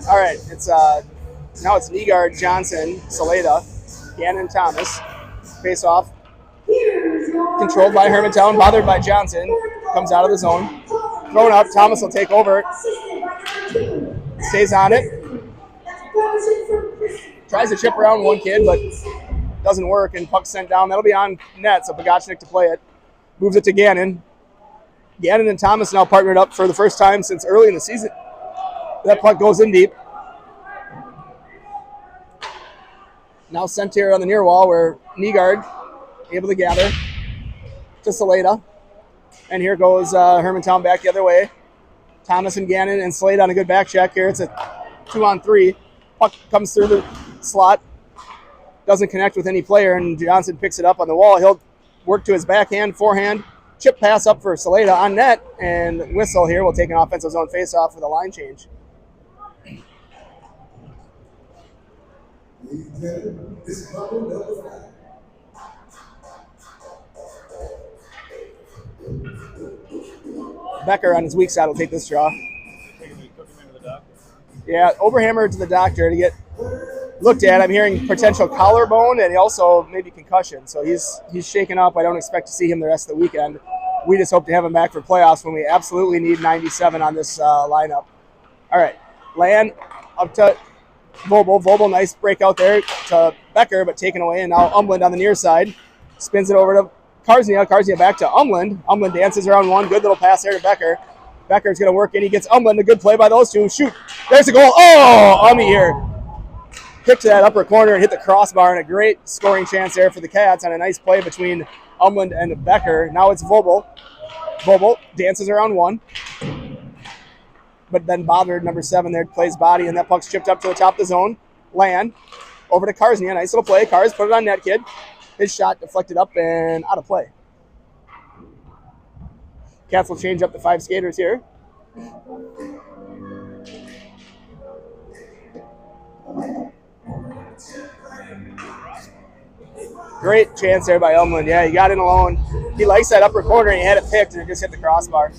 All right, it's now it's Nygaard, Johnson, Saleda, Gannon, Thomas. Face off. Controlled by Hermantown, bothered by Johnson. Comes out of the zone. Thrown up. Thomas will take over. Stays on it. Tries to chip around one kid, but doesn't work, and puck sent down. That'll be on net, so Pagachnik to play it. Moves it to Gannon. Gannon and Thomas now partnered up for the first time since early in the season. That puck goes in deep. Now sent here on the near wall where Nygaard able to gather to Saleda. And here goes Hermantown back the other way. Thomas and Gannon and Saleda on a good back check here. It's a 2-on-3. Puck comes through the slot. Doesn't connect with any player, and Johnson picks it up on the wall. He'll work to his backhand, forehand. Chip pass up for Saleda on net, and Whistle here will take an offensive zone face-off with a line change. Becker on his weak side will take this draw. Yeah, overhammer to the doctor to get looked at. I'm hearing potential collarbone and also maybe concussion. So he's shaken up. I don't expect to see him the rest of the weekend. We just hope to have him back for playoffs when we absolutely need 97 on this lineup. All right, Land up to Vobel. Vobel, nice break out there to Becker, but taken away. And now Umland on the near side. Spins it over to Karsnia. Karsnia back to Umland. Umland dances around one. Good little pass there to Becker. Becker's going to work in. He gets Umland. A good play by those two. Shoot. There's the goal. Oh, Ummy here. Kicked to that upper corner and hit the crossbar. And a great scoring chance there for the Cats on a nice play between Umland and Becker. Now it's Vobel. Vobel dances around one. But then bothered, number 7 there, plays body, and that puck's chipped up to the top of the zone. Land over to Karsnia. Nice little play. Kars put it on net, kid. His shot deflected up and out of play. Cats will change up the 5 skaters here. Great chance there by Umland. Yeah, he got in alone. He likes that upper corner, and he had it picked, and it just hit the crossbar.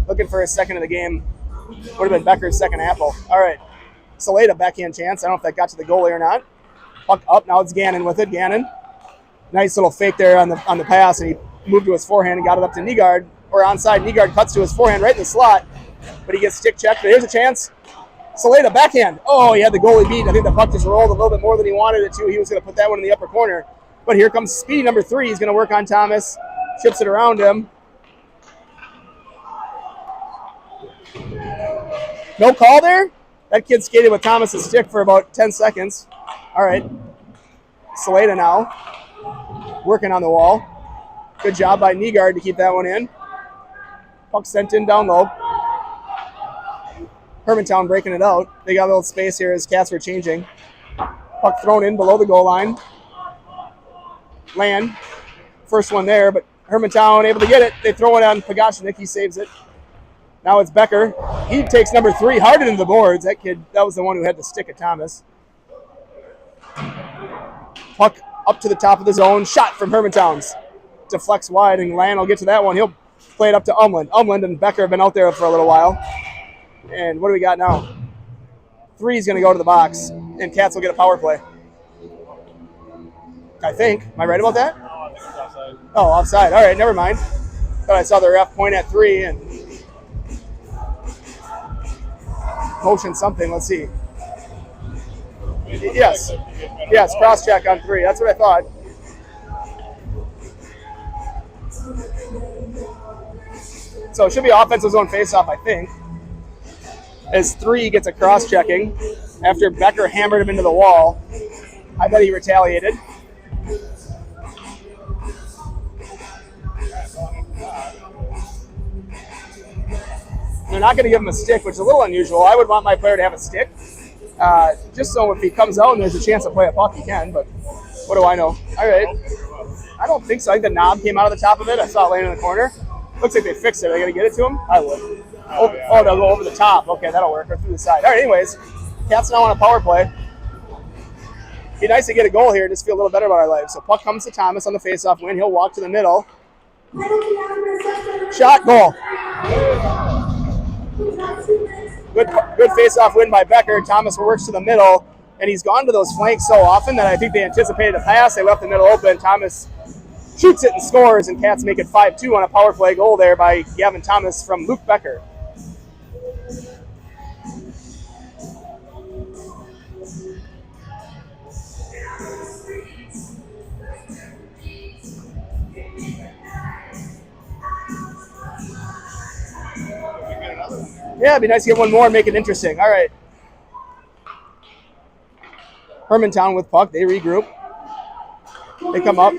Looking for his second of the game. Would have been Becker's second apple. All right. Saleda backhand chance. I don't know if that got to the goalie or not. Puck up. Now it's Gannon with it. Gannon. Nice little fake there on the pass, and he moved to his forehand and got it up to Nygaard. Or onside. Nygaard cuts to his forehand right in the slot, but he gets stick checked. But here's a chance. Saleda backhand. Oh, he had the goalie beat. I think the puck just rolled a little bit more than he wanted it to. He was going to put that one in the upper corner. But here comes speedy number 3. He's going to work on Thomas. Chips it around him. No call there? That kid skated with Thomas's stick for about 10 seconds. All right. Saleda now. Working on the wall. Good job by Nygaard to keep that one in. Puck sent in down low. Hermantown breaking it out. They got a little space here as Cats were changing. Puck thrown in below the goal line. Land. First one there, but Hermantown able to get it. They throw it on Pagachnik. He saves it. Now it's Becker. He takes number 3 hard into the boards. That kid, that was the one who had the stick at Thomas. Puck up to the top of the zone. Shot from Hermantown's. Deflects wide, and Land will get to that one. He'll Play it up to Umland. Umland and Becker have been out there for a little while. And what do we got now? 3 is going to go to the box, and Cats will get a power play. I think. Am I right about that? No, I think it's offside. Oh, offside. All right, never mind. Thought I saw the ref point at 3 and motion something. Let's see. Yes. Yes, cross check on 3. That's what I thought. So it should be offensive zone faceoff, I think. As 3 gets a cross checking after Becker hammered him into the wall. I bet he retaliated. They're not going to give him a stick, which is a little unusual. I would want my player to have a stick, just so if he comes out and there's a chance to play a puck, he can. But what do I know? All right. I don't think so. I think the knob came out of the top of it. I saw it laying in the corner. Looks like they fixed it. Are they going to get it to him? I would. Oh, they'll go over the top. Okay, that'll work. Or through the side. All right, anyways. Cats now on a power play. Be nice to get a goal here and just feel a little better about our lives. So puck comes to Thomas on the faceoff win. He'll walk to the middle. Shot, goal. Good face-off win by Becker. Thomas works to the middle, and he's gone to those flanks so often that I think they anticipated a pass. They left the middle open. Thomas shoots it and scores, and Cats make it 5-2 on a power play goal there by Gavin Thomas from Luke Becker. Yeah, it'd be nice to get one more and make it interesting. All right. Hermantown with puck. They regroup. They come up.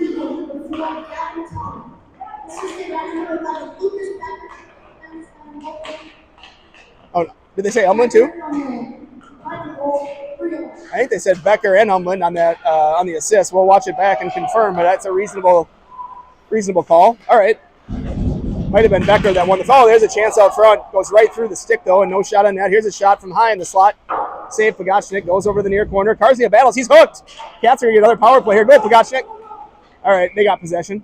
Oh, did they say Umland too? I think they said Becker and Umland on that on the assist. We'll watch it back and confirm, but that's a reasonable call. All right. Might have been Becker that won the foul. There's a chance out front. Goes right through the stick, though, and no shot on that. Here's a shot from high in the slot. Save Pogachnik. Goes over the near corner. Karzia battles. He's hooked. Cats are going to get another power play here. Go, Pogachnik. All right, they got possession.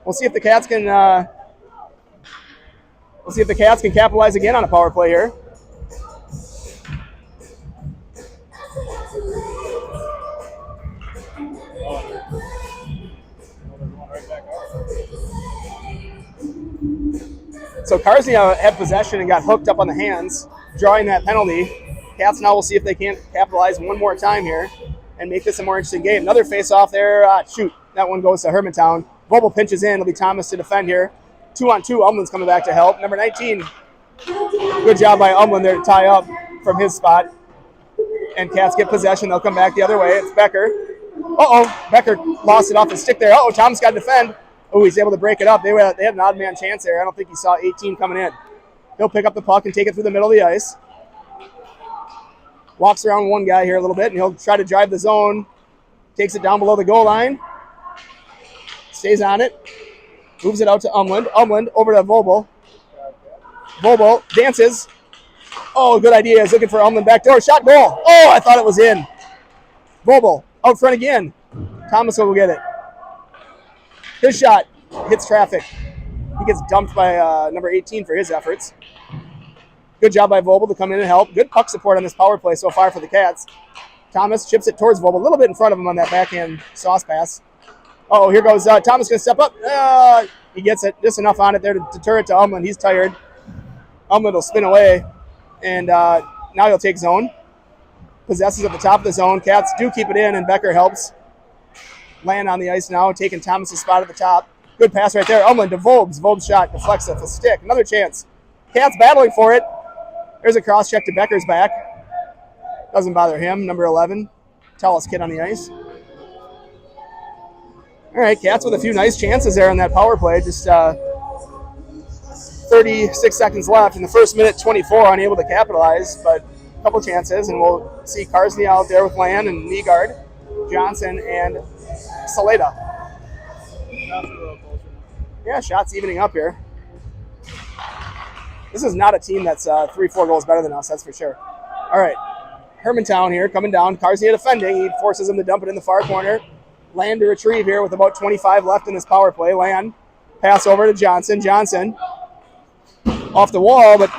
We'll see if the Cats can capitalize again on a power play here. So Karzia had possession and got hooked up on the hands, drawing that penalty. Cats now will see if they can't capitalize one more time here and make this a more interesting game. Another face-off there. Shoot. That one goes to Hermantown. Vogel pinches in. It'll be Thomas to defend here. 2-on-2. Umland's coming back to help. Number 19. Good job by Umland there to tie up from his spot. And Cats get possession. They'll come back the other way. It's Becker. Becker lost it off his stick there. Thomas got to defend. Oh, he's able to break it up. They had an odd man chance there. I don't think he saw 18 coming in. He'll pick up the puck and take it through the middle of the ice. Walks around one guy here a little bit, and he'll try to drive the zone. Takes it down below the goal line. Stays on it. Moves it out to Umland. Umland over to Vobel. Vobel dances. Oh, good idea. He's looking for Umland backdoor. Shot, goal. Oh, I thought it was in. Vobel out front again. Thomas will get it. His shot hits traffic. He gets dumped by number 18 for his efforts. Good job by Vobel to come in and help. Good puck support on this power play so far for the Cats. Thomas chips it towards Vobel, a little bit in front of him on that backhand sauce pass. Here goes Thomas going to step up. He gets it, just enough on it there to deter it to Umland. He's tired. Umland will spin away, and now he'll take zone. Possesses at the top of the zone. Cats do keep it in, and Becker helps. Land on the ice now, taking Thomas' spot at the top. Good pass right there. Umland to Vobes. Vobes shot deflects off the stick. Another chance. Cats battling for it. There's a cross check to Becker's back. Doesn't bother him. Number 11. Tallest kid on the ice. All right, Cats with a few nice chances there on that power play. Just 36 seconds left. In the first minute, 24, unable to capitalize, but a couple chances. And we'll see Karsny out there with Land and Nygaard, Johnson, and Saleda. Yeah, shots evening up here. This is not a team that's 3-4 goals better than us, that's for sure. All right, Hermantown here coming down. Karzia defending. He forces him to dump it in the far corner. Land to retrieve here with about 25 left in this power play. Land Pass over to Johnson. Johnson off the wall, but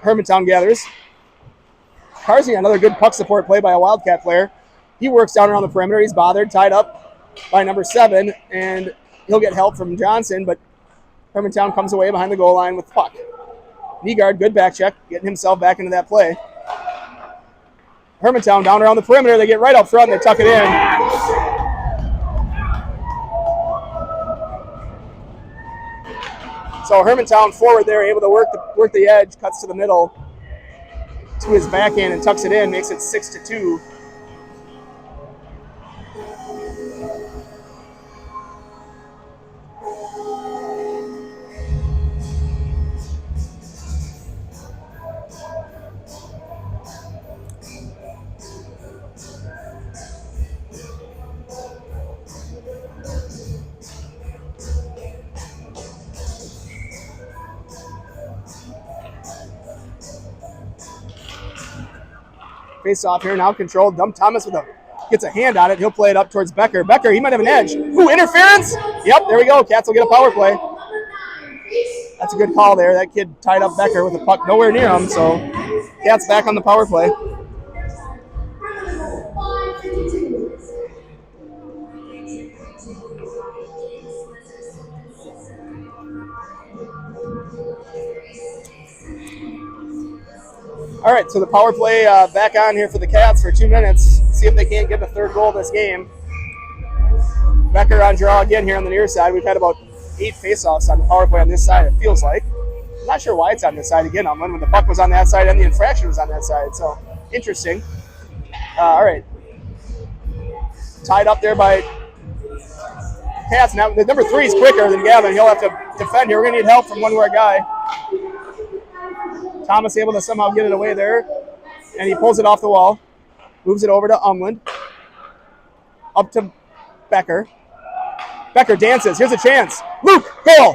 Hermantown gathers. Carsey, another good puck support play by a Wildcat player. He works down around the perimeter. He's bothered, tied up by number 7, and he'll get help from Johnson, but Hermantown comes away behind the goal line with the puck. Nygaard, good back check, getting himself back into that play. Hermantown down around the perimeter. They get right up front and they tuck it in. So Hermantown forward there, able to work the edge, cuts to the middle to his backhand and tucks it in, makes it 6-2. Face off here, now controlled. Dump Thomas gets a hand on it. He'll play it up towards Becker. Becker, he might have an edge. Ooh, interference! Yep, there we go. Cats will get a power play. That's a good call there. That kid tied up Becker with the puck nowhere near him, so Cats back on the power play. All right, so the power play back on here for the Cats for 2 minutes. See if they can't get the third goal this game. Becker on draw again here on the near side. We've had about 8 faceoffs on the power play on this side, it feels like. I'm not sure why it's on this side again, when the puck was on that side and the infraction was on that side. So, interesting. All right. Tied up there by Cats. Now, the number 3 is quicker than Gavin. He'll have to defend here. We're going to need help from one more guy. Thomas able to somehow get it away there, and he pulls it off the wall. Moves it over to Umland. Up to Becker. Becker dances. Here's a chance. Luke, goal!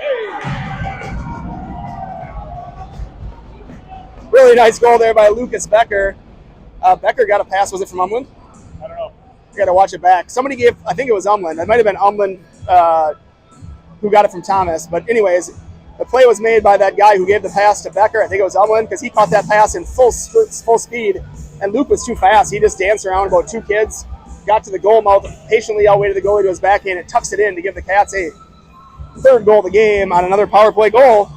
Really nice goal there by Lucas Becker. Becker got a pass. Was it from Umland? I don't know. We got to watch it back. Somebody gave, I think it was Umland. It might have been Umland who got it from Thomas. But anyways, the play was made by that guy who gave the pass to Becker. I think it was Umland, because he caught that pass in full speed, and Luke was too fast. He just danced around about 2 kids, got to the goal mouth, patiently outweighted the goalie to his backhand, and tucks it in to give the Cats a third goal of the game on another power play goal.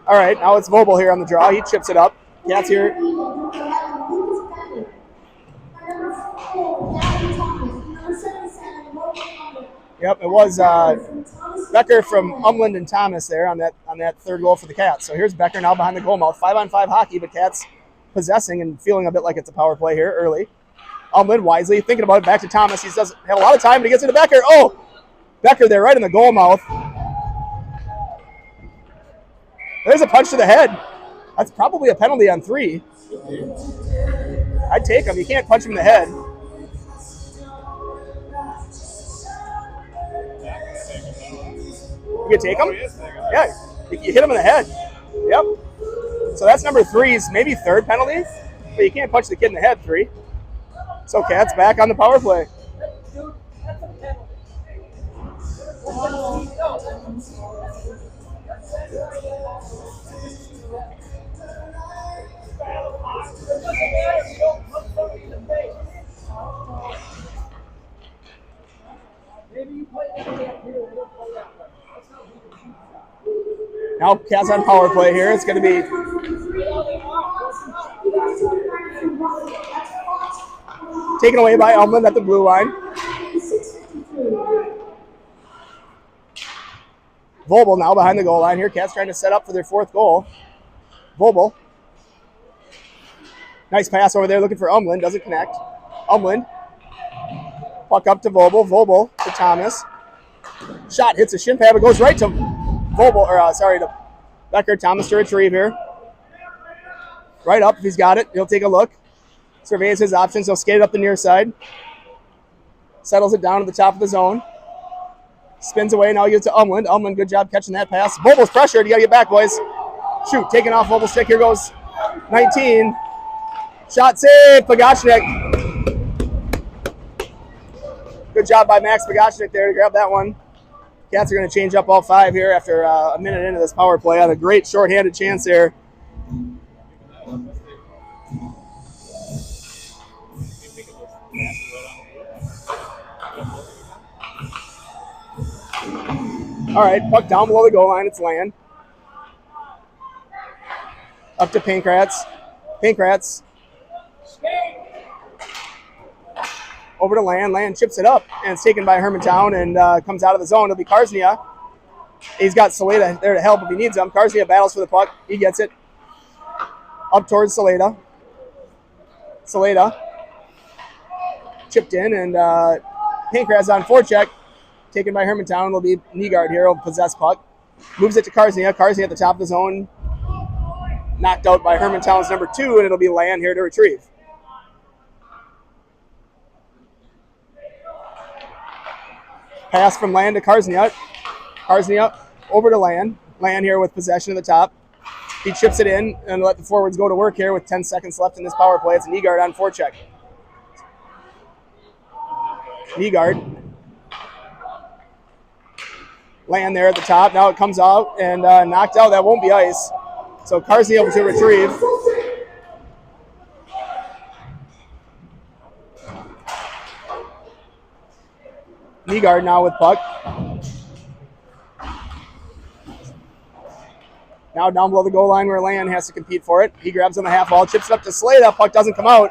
All right, now it's Vobel here on the draw. He chips it up. Cats here. Yep, it was Becker from Umland and Thomas there on that third goal for the Cats. So here's Becker now behind the goal mouth. 5-on-5 hockey, but Cats possessing and feeling a bit like it's a power play here early. Umland wisely thinking about it, back to Thomas. He doesn't have a lot of time, but he gets it to Becker. Oh, Becker there right in the goal mouth. There's a punch to the head. That's probably a penalty on 3. I'd take him. You can't punch him in the head. You can take him? Yeah, you hit him in the head. Yep. So that's number 3's maybe 3rd penalty, but you can't punch the kid in the head 3. So Cats back on the power play. Now Cats on power play here. It's going to be taken away by Umland at the blue line. Vobel now behind the goal line here. Cats trying to set up for their 4th goal. Vobel. Nice pass over there looking for Umland. Doesn't connect. Umland. Puck up to Vobel. Vobel to Thomas. Shot hits a shin pad, but goes right to Vobel, to Becker. Thomas to retrieve here. Right up if he's got it. He'll take a look. Surveys his options. He'll skate it up the near side. Settles it down to the top of the zone. Spins away. Now he gets to Umland. Umland, good job catching that pass. Vobel's pressured. You got to get back, boys. Shoot, taking off Vobel's stick. Here goes 19. Shot save, Pagashnik. Good job by Max Pagashnik there to grab that one. Cats are going to change up all 5 here after a minute into this power play. On a great shorthanded chance there. All right, puck down below the goal line. It's Land. Up to Pankratz. Pankratz. Over to Land. Land chips it up, and it's taken by Hermantown and comes out of the zone. It'll be Karsnia. He's got Saleda there to help if he needs him. Karsnia battles for the puck. He gets it. Up towards Saleda. Saleda. Chipped in, and Pankratz on forecheck. Taken by Hermantown. It'll be Nygaard here. He'll possess puck. Moves it to Karsnia. Karsnia at the top of the zone. Knocked out by Hermantown's number 2, and it'll be Land here to retrieve. Pass from Land to Karsnia. Karsnia over to Land. Land here with possession of the top. He chips it in and let the forwards go to work here with 10 seconds left in this power play. It's Nygaard on forecheck. Nygaard. Land there at the top. Now it comes out and knocked out. That won't be ice. So Karsnia able to retrieve. Nygaard now with puck. Now down below the goal line where Land has to compete for it. He grabs on the half wall, chips it up to Saleda. Puck doesn't come out.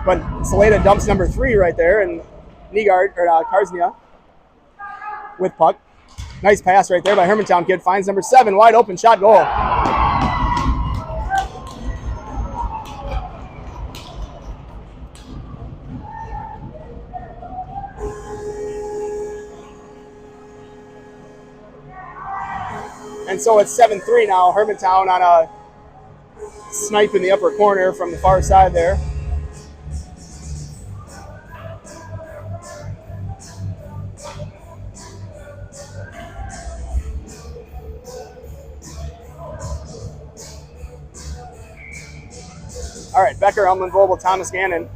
But Saleda dumps number 3 right there. And Nygaard, or Karsnia with puck. Nice pass right there by Hermantown kid. Finds number 7. Wide open shot goal. And so it's 7-3 now. Hermantown on a snipe in the upper corner from the far side there. All right, Becker, Umland, Vogel, Thomas, Gannon.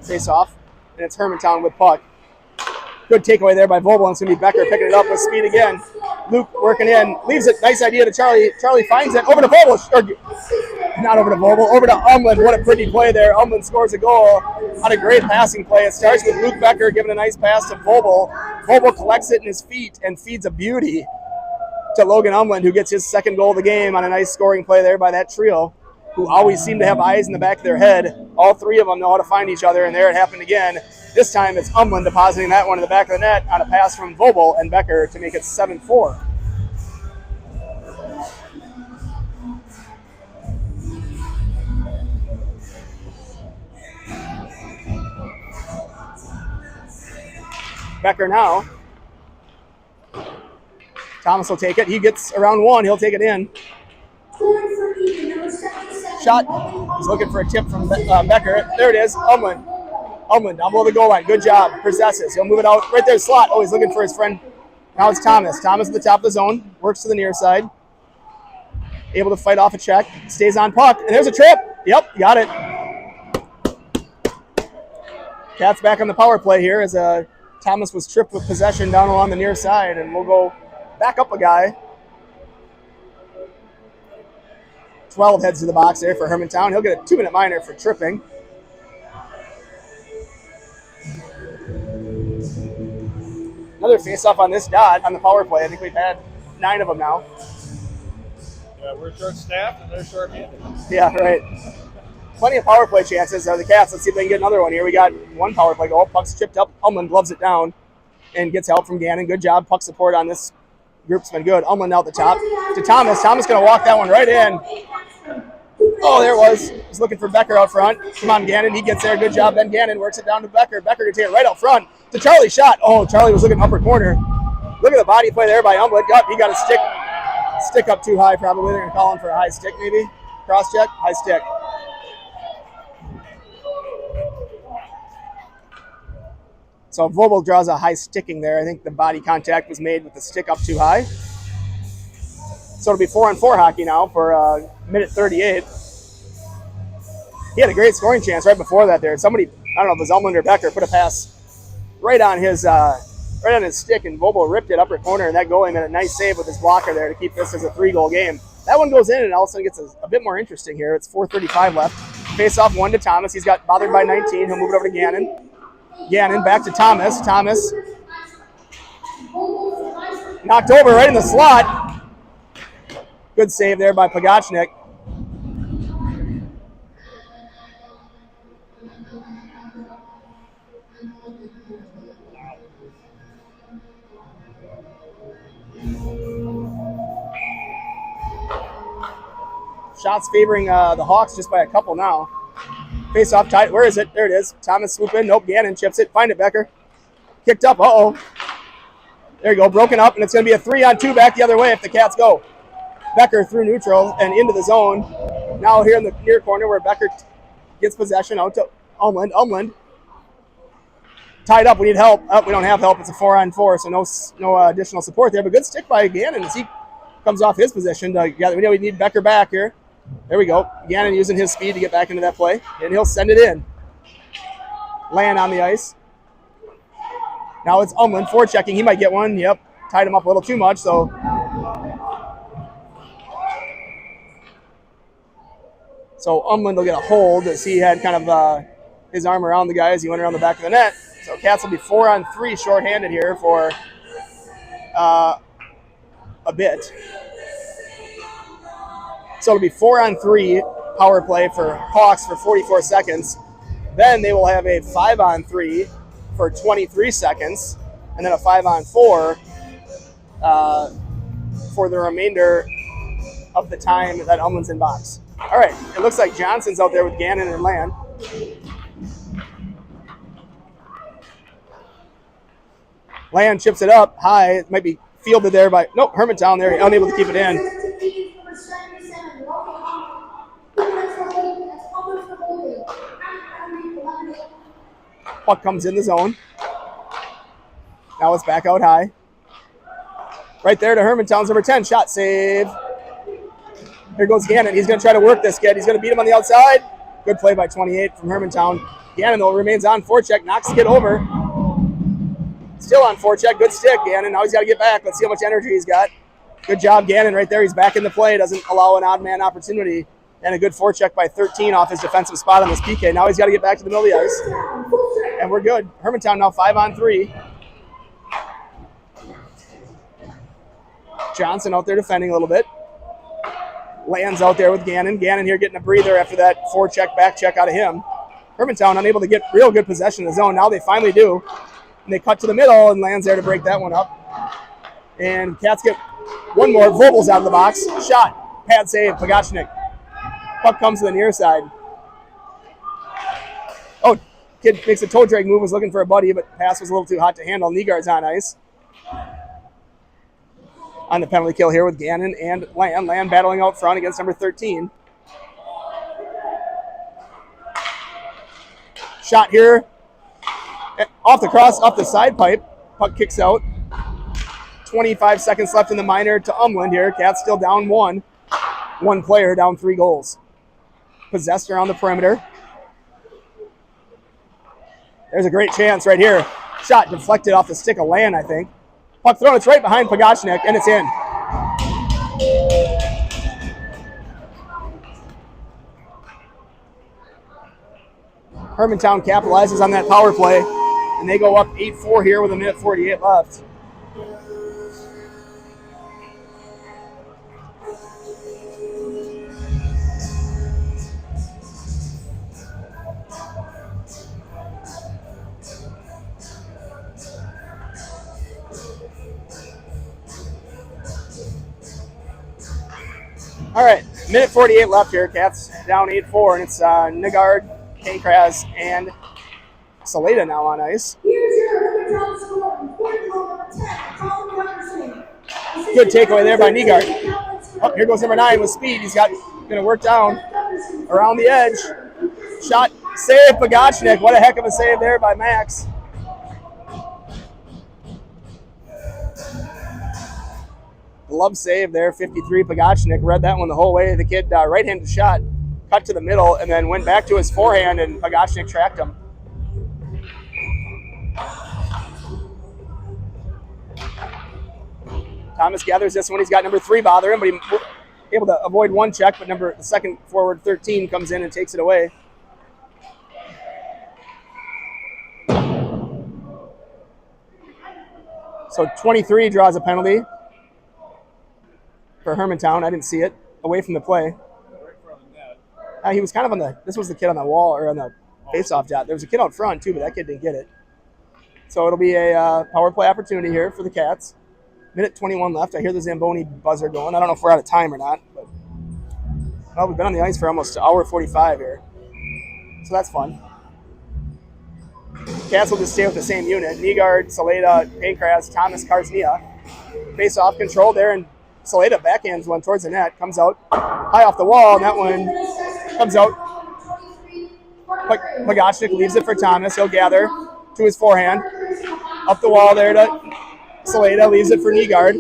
Face off, and it's Hermantown with puck. Good takeaway there by Vogel, and it's going to be Becker picking it up with speed again. Luke working in, leaves it. Nice idea to Charlie. Charlie finds it over to Vogel. Not over to Vogel, over to Umland. What a pretty play there. Umland scores a goal on a great passing play. It starts with Luke Becker giving a nice pass to Vogel. Vogel collects it in his feet and feeds a beauty to Logan Umland, who gets his 2nd goal of the game on a nice scoring play there by that trio, who always seem to have eyes in the back of their head. All 3 of them know how to find each other, and there it happened again. This time it's Umland depositing that one in the back of the net on a pass from Vogel and Becker to make it 7-4. Becker now. Thomas will take it. He gets around 1. He'll take it in. Shot. He's looking for a tip from Becker. There it is. Umland. Umland down below the goal line. Good job. Possesses. He'll move it out right there. Slot. Oh, he's looking for his friend. Now it's Thomas. Thomas at the top of the zone. Works to the near side. Able to fight off a check. Stays on puck. And there's a trip. Yep, got it. Cats back on the power play here as Thomas was tripped with possession down along the near side. And we'll go back up a guy. 12 heads to the box there for Hermantown. He'll get a 2-minute minor for tripping. Another face-off on this dot on the power play. I think we've had 9 of them now. Yeah, we're short-staffed and they're short-handed. Yeah, right. Plenty of power play chances are the Cats. Let's see if they can get another one here. We got 1 power play goal. Puck's chipped up. Umland gloves it down and gets help from Gannon. Good job. Puck support on this group's been good. Umland out the top to Thomas. Thomas going to walk that one right in. Oh, there it was. He's looking for Becker out front. Come on, Gannon. He gets there. Good job. Ben Gannon works it down to Becker. Becker can take it right out front to Charlie. Shot. Oh, Charlie was looking upper corner. Look at the body play there by Umland. He got a stick up too high probably. They're going to call him for a high stick maybe. Cross check. High stick. So Vogel draws a high sticking there. I think the body contact was made with the stick up too high. So it'll be 4-on-4 hockey now for minute 38. He had a great scoring chance right before that there. Somebody, I don't know if it was Umland or Becker, put a pass right on his stick, and Vobel ripped it upper corner, and that goalie made a nice save with his blocker there to keep this as a 3-goal game. That one goes in, and all of a sudden gets a bit more interesting here. It's 4:35 left. Face off 1 to Thomas. He's got bothered by 19. He'll move it over to Gannon. Gannon back to Thomas. Thomas knocked over right in the slot. Good save there by Pagachnik. Shots favoring the Hawks just by a couple now. Face off tight. Where is it? There it is. Thomas swoop in. Nope. Gannon chips it. Find it, Becker. Kicked up. Uh-oh. There you go. Broken up, and it's going to be a 3-on-2 back the other way if the Cats go. Becker through neutral and into the zone. Now here in the near corner where Becker gets possession out to Umland. Umland tied up. We need help. Oh, we don't have help. It's a 4-on-4, so no additional support there. But good stick by Gannon as he comes off his position. We know we need Becker back here. There we go. Gannon using his speed to get back into that play, and he'll send it in. Land on the ice. Now it's Umland forechecking. He might get one. Yep. Tied him up a little too much, so. So Umland will get a hold as he had kind of his arm around the guy as he went around the back of the net. So Cats will be 4-on-3 shorthanded here for a bit. So it'll be 4-on-3 power play for Hawks for 44 seconds. Then they will have a 5-on-3 for 23 seconds, and then a 5-on-4 for the remainder of the time that Umland's in box. All right, it looks like Johnson's out there with Gannon and Land. Land chips it up high. It might be fielded there by, nope, Hermantown there, unable to keep it in. Puck comes in the zone. Now it's back out high. Right there to Hermantown's number 10. Shot save. Here goes Gannon. He's going to try to work this kid. He's going to beat him on the outside. Good play by 28 from Hermantown. Gannon, though, remains on forecheck. Knocks the kid over. Still on forecheck. Good stick, Gannon. Now he's got to get back. Let's see how much energy he's got. Good job, Gannon, right there. He's back in the play. Doesn't allow an odd man opportunity. And a good forecheck by 13 off his defensive spot on this PK. Now he's got to get back to the middle of the ice. And we're good. Hermantown now 5-on-3. Johnson out there defending a little bit. Lands out there with Gannon. Gannon here getting a breather after that forecheck, back check out of him. Hermantown unable to get real good possession of the zone. Now they finally do. And they cut to the middle, and Land's there to break that one up. And Cats get one more. Vobel's out of the box. Shot. Pad save. Pagachnik. Puck comes to the near side. Oh, kid makes a toe drag move, was looking for a buddy, but pass was a little too hot to handle. Nygaard's on ice. On the penalty kill here with Gannon and Land. Land battling out front against number 13. Shot here. Off the cross, off the side pipe. Puck kicks out. 25 seconds left in the minor to Umland here. Cats still down 1. One player down 3 goals. Possessed around the perimeter. There's a great chance right here. Shot deflected off the stick of Land, I think. Puck thrown, it's right behind Pagachnik, and it's in. Hermantown capitalizes on that power play, and they go up 8-4 here with a minute 48 left. All right, minute 48 left here. Cats down 8-4, and it's Nygaard, Kankraz, and Saleda now on ice. Good takeaway there by Nygaard. Oh, here goes number 9 with speed. He's going to work down around the edge. Shot, save, Pagachnik. What a heck of a save there by Max. glove save there, 53. Pagachnik read that one the whole way. The kid right-handed shot, cut to the middle, and then went back to his forehand, and Pagachnik tracked him. Thomas gathers this one. He's got number 3 bothering, but he able to avoid one check, but the second forward, 13, comes in and takes it away. So 23 draws a penalty for Hermantown. I didn't see it. Away from the play. He was kind of on the, this was the kid on the wall, or on the face-off dot. There was a kid out front, too, but that kid didn't get it. So it'll be a power play opportunity here for the Cats. Minute 21 left. I hear the Zamboni buzzer going. I don't know if we're out of time or not, but well, we've been on the ice for almost an hour 45 here. So that's fun. Cats will just stay with the same unit. Nygaard, Saleda, Pankraz, Thomas, Karsnia. Face off control there, and Saleda backhands one towards the net. Comes out high off the wall, and that one comes out. Pagachnik leaves it for Thomas. He'll gather to his forehand. Up the wall there to Saleda, leaves it for Nygaard.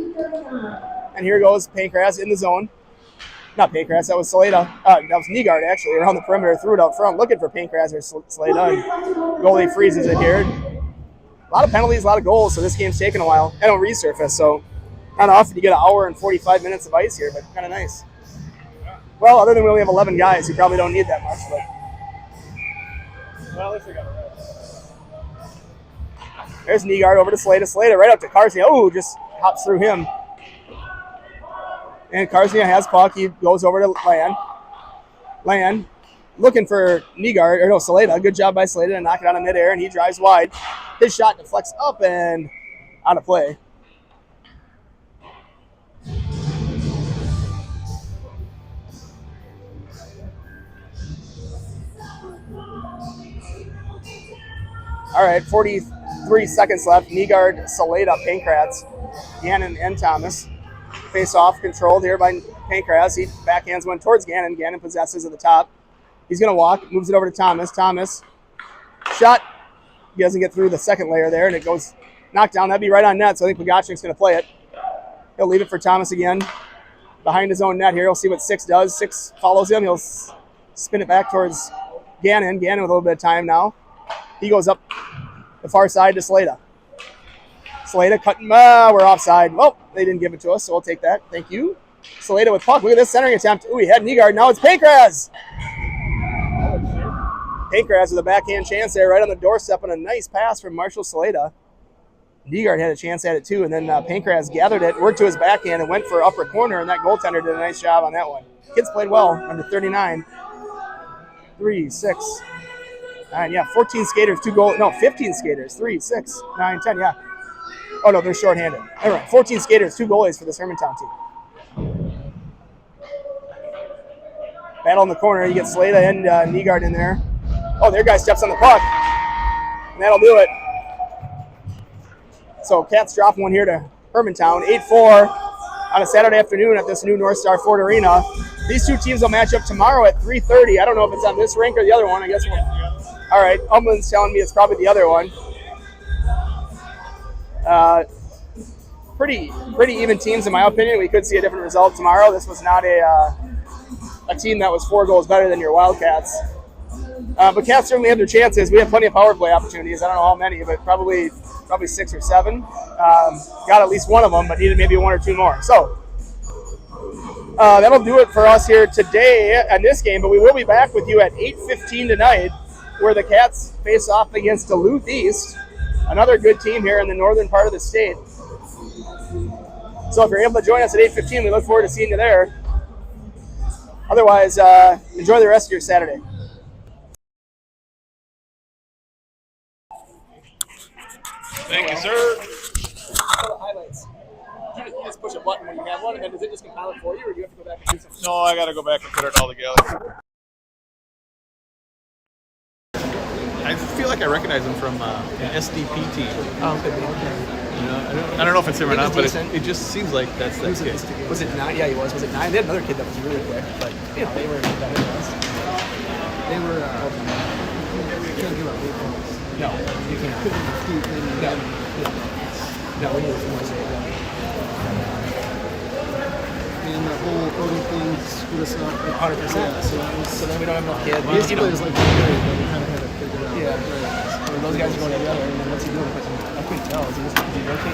And here goes Pankraz in the zone. Not Pankraz, that was Saleda. That was Nygaard, actually, around the perimeter. Threw it out front, looking for Pankraz or Saleda. And goalie freezes it here. A lot of penalties, a lot of goals, so this game's taking a while. And it'll resurface, so kind of often you get an hour and 45 minutes of ice here, but kind of nice. Well, other than we only have 11 guys, you probably don't need that much. But Well, at least we got it. There's Nygaard over to Saleda. Saleda right up to Karsnia. Oh, just hops through him. And Karsnia has puck. He goes over to Land. Land looking for Nygaard, or no, Saleda. Good job by Saleda to knock it out of midair, and he drives wide. His shot deflects up and out of play. All right, 43 seconds left. Nygaard, Saleda, Pankraz, Gannon, and Thomas. Face off controlled here by Pankraz. He backhands one towards Gannon. Gannon possesses at the top. He's going to walk, moves it over to Thomas. Thomas, shot. He doesn't get through the second layer there, and it goes knocked down. That'd be right on net, so I think Pagachnik's going to play it. He'll leave it for Thomas again. Behind his own net here. He'll see what 6 does. 6 follows him. He'll spin it back towards Gannon. Gannon with a little bit of time now. He goes up the far side to Saleda. Saleda cutting. We're offside. Well, they didn't give it to us, so we'll take that. Thank you. Saleda with puck. Look at this centering attempt. Ooh, he had Nygaard. Now it's Pankraz. Pankraz with a backhand chance there right on the doorstep, and a nice pass from Marshall Saleda. Nygaard had a chance at it too, and then Pankraz gathered it, worked to his backhand, and went for upper corner, and that goaltender did a nice job on that one. Kids played well. Number 39. 3, 6, 9, yeah, 14 skaters, 2 goals. No, 15 skaters, 3, 6, 9, 10, yeah. Oh, no, they're shorthanded. All right, 14 skaters, 2 goalies for this Hermantown team. Battle in the corner. You get Saleda and Nygaard in there. Oh, their guy steps on the puck, and that'll do it. So Cats drop one here to Hermantown, 8-4 on a Saturday afternoon at this new North Star Ford Arena. These two teams will match up tomorrow at 3:30. I don't know if it's on this rink or the other one. I guess we'll. All right, Umland's telling me it's probably the other one. Pretty even teams in my opinion. We could see a different result tomorrow. This was not a team that was 4 goals better than your Wildcats. But Cats certainly have their chances. We have plenty of power play opportunities. I don't know how many, but probably 6 or 7. Got at least one of them, but needed maybe 1 or 2 more. So that'll do it for us here today on this game. But we will be back with you at 8:15 tonight, where the Cats face off against Duluth East, another good team here in the northern part of the state. So if you're able to join us at 8:15, we look forward to seeing you there. Otherwise, enjoy the rest of your Saturday. Thank you, sir. Highlights. You just push a button when you have one, and then does it just compile it for you, or do you have to go back and do something? No, I got to go back and put it all together. I feel like I recognize him from an SDP team. Oh, could be. You know, I don't know if it's him or not, but it just seems like that's that kid. Was it 9? Yeah, he was. Was it 9? They had another kid that was really quick, but you know, they were better than us. They were, you can't give up 8 points. No, you can't. No, we need to whole voting thing screwed us up. 100%. Yeah, so that was. So then we don't have enough kids. We used to You play know, as like great, but we kind of had to figure it out. Yeah. Right. those guys are going together. And then what's he doing? Because I couldn't tell. Is he rotating?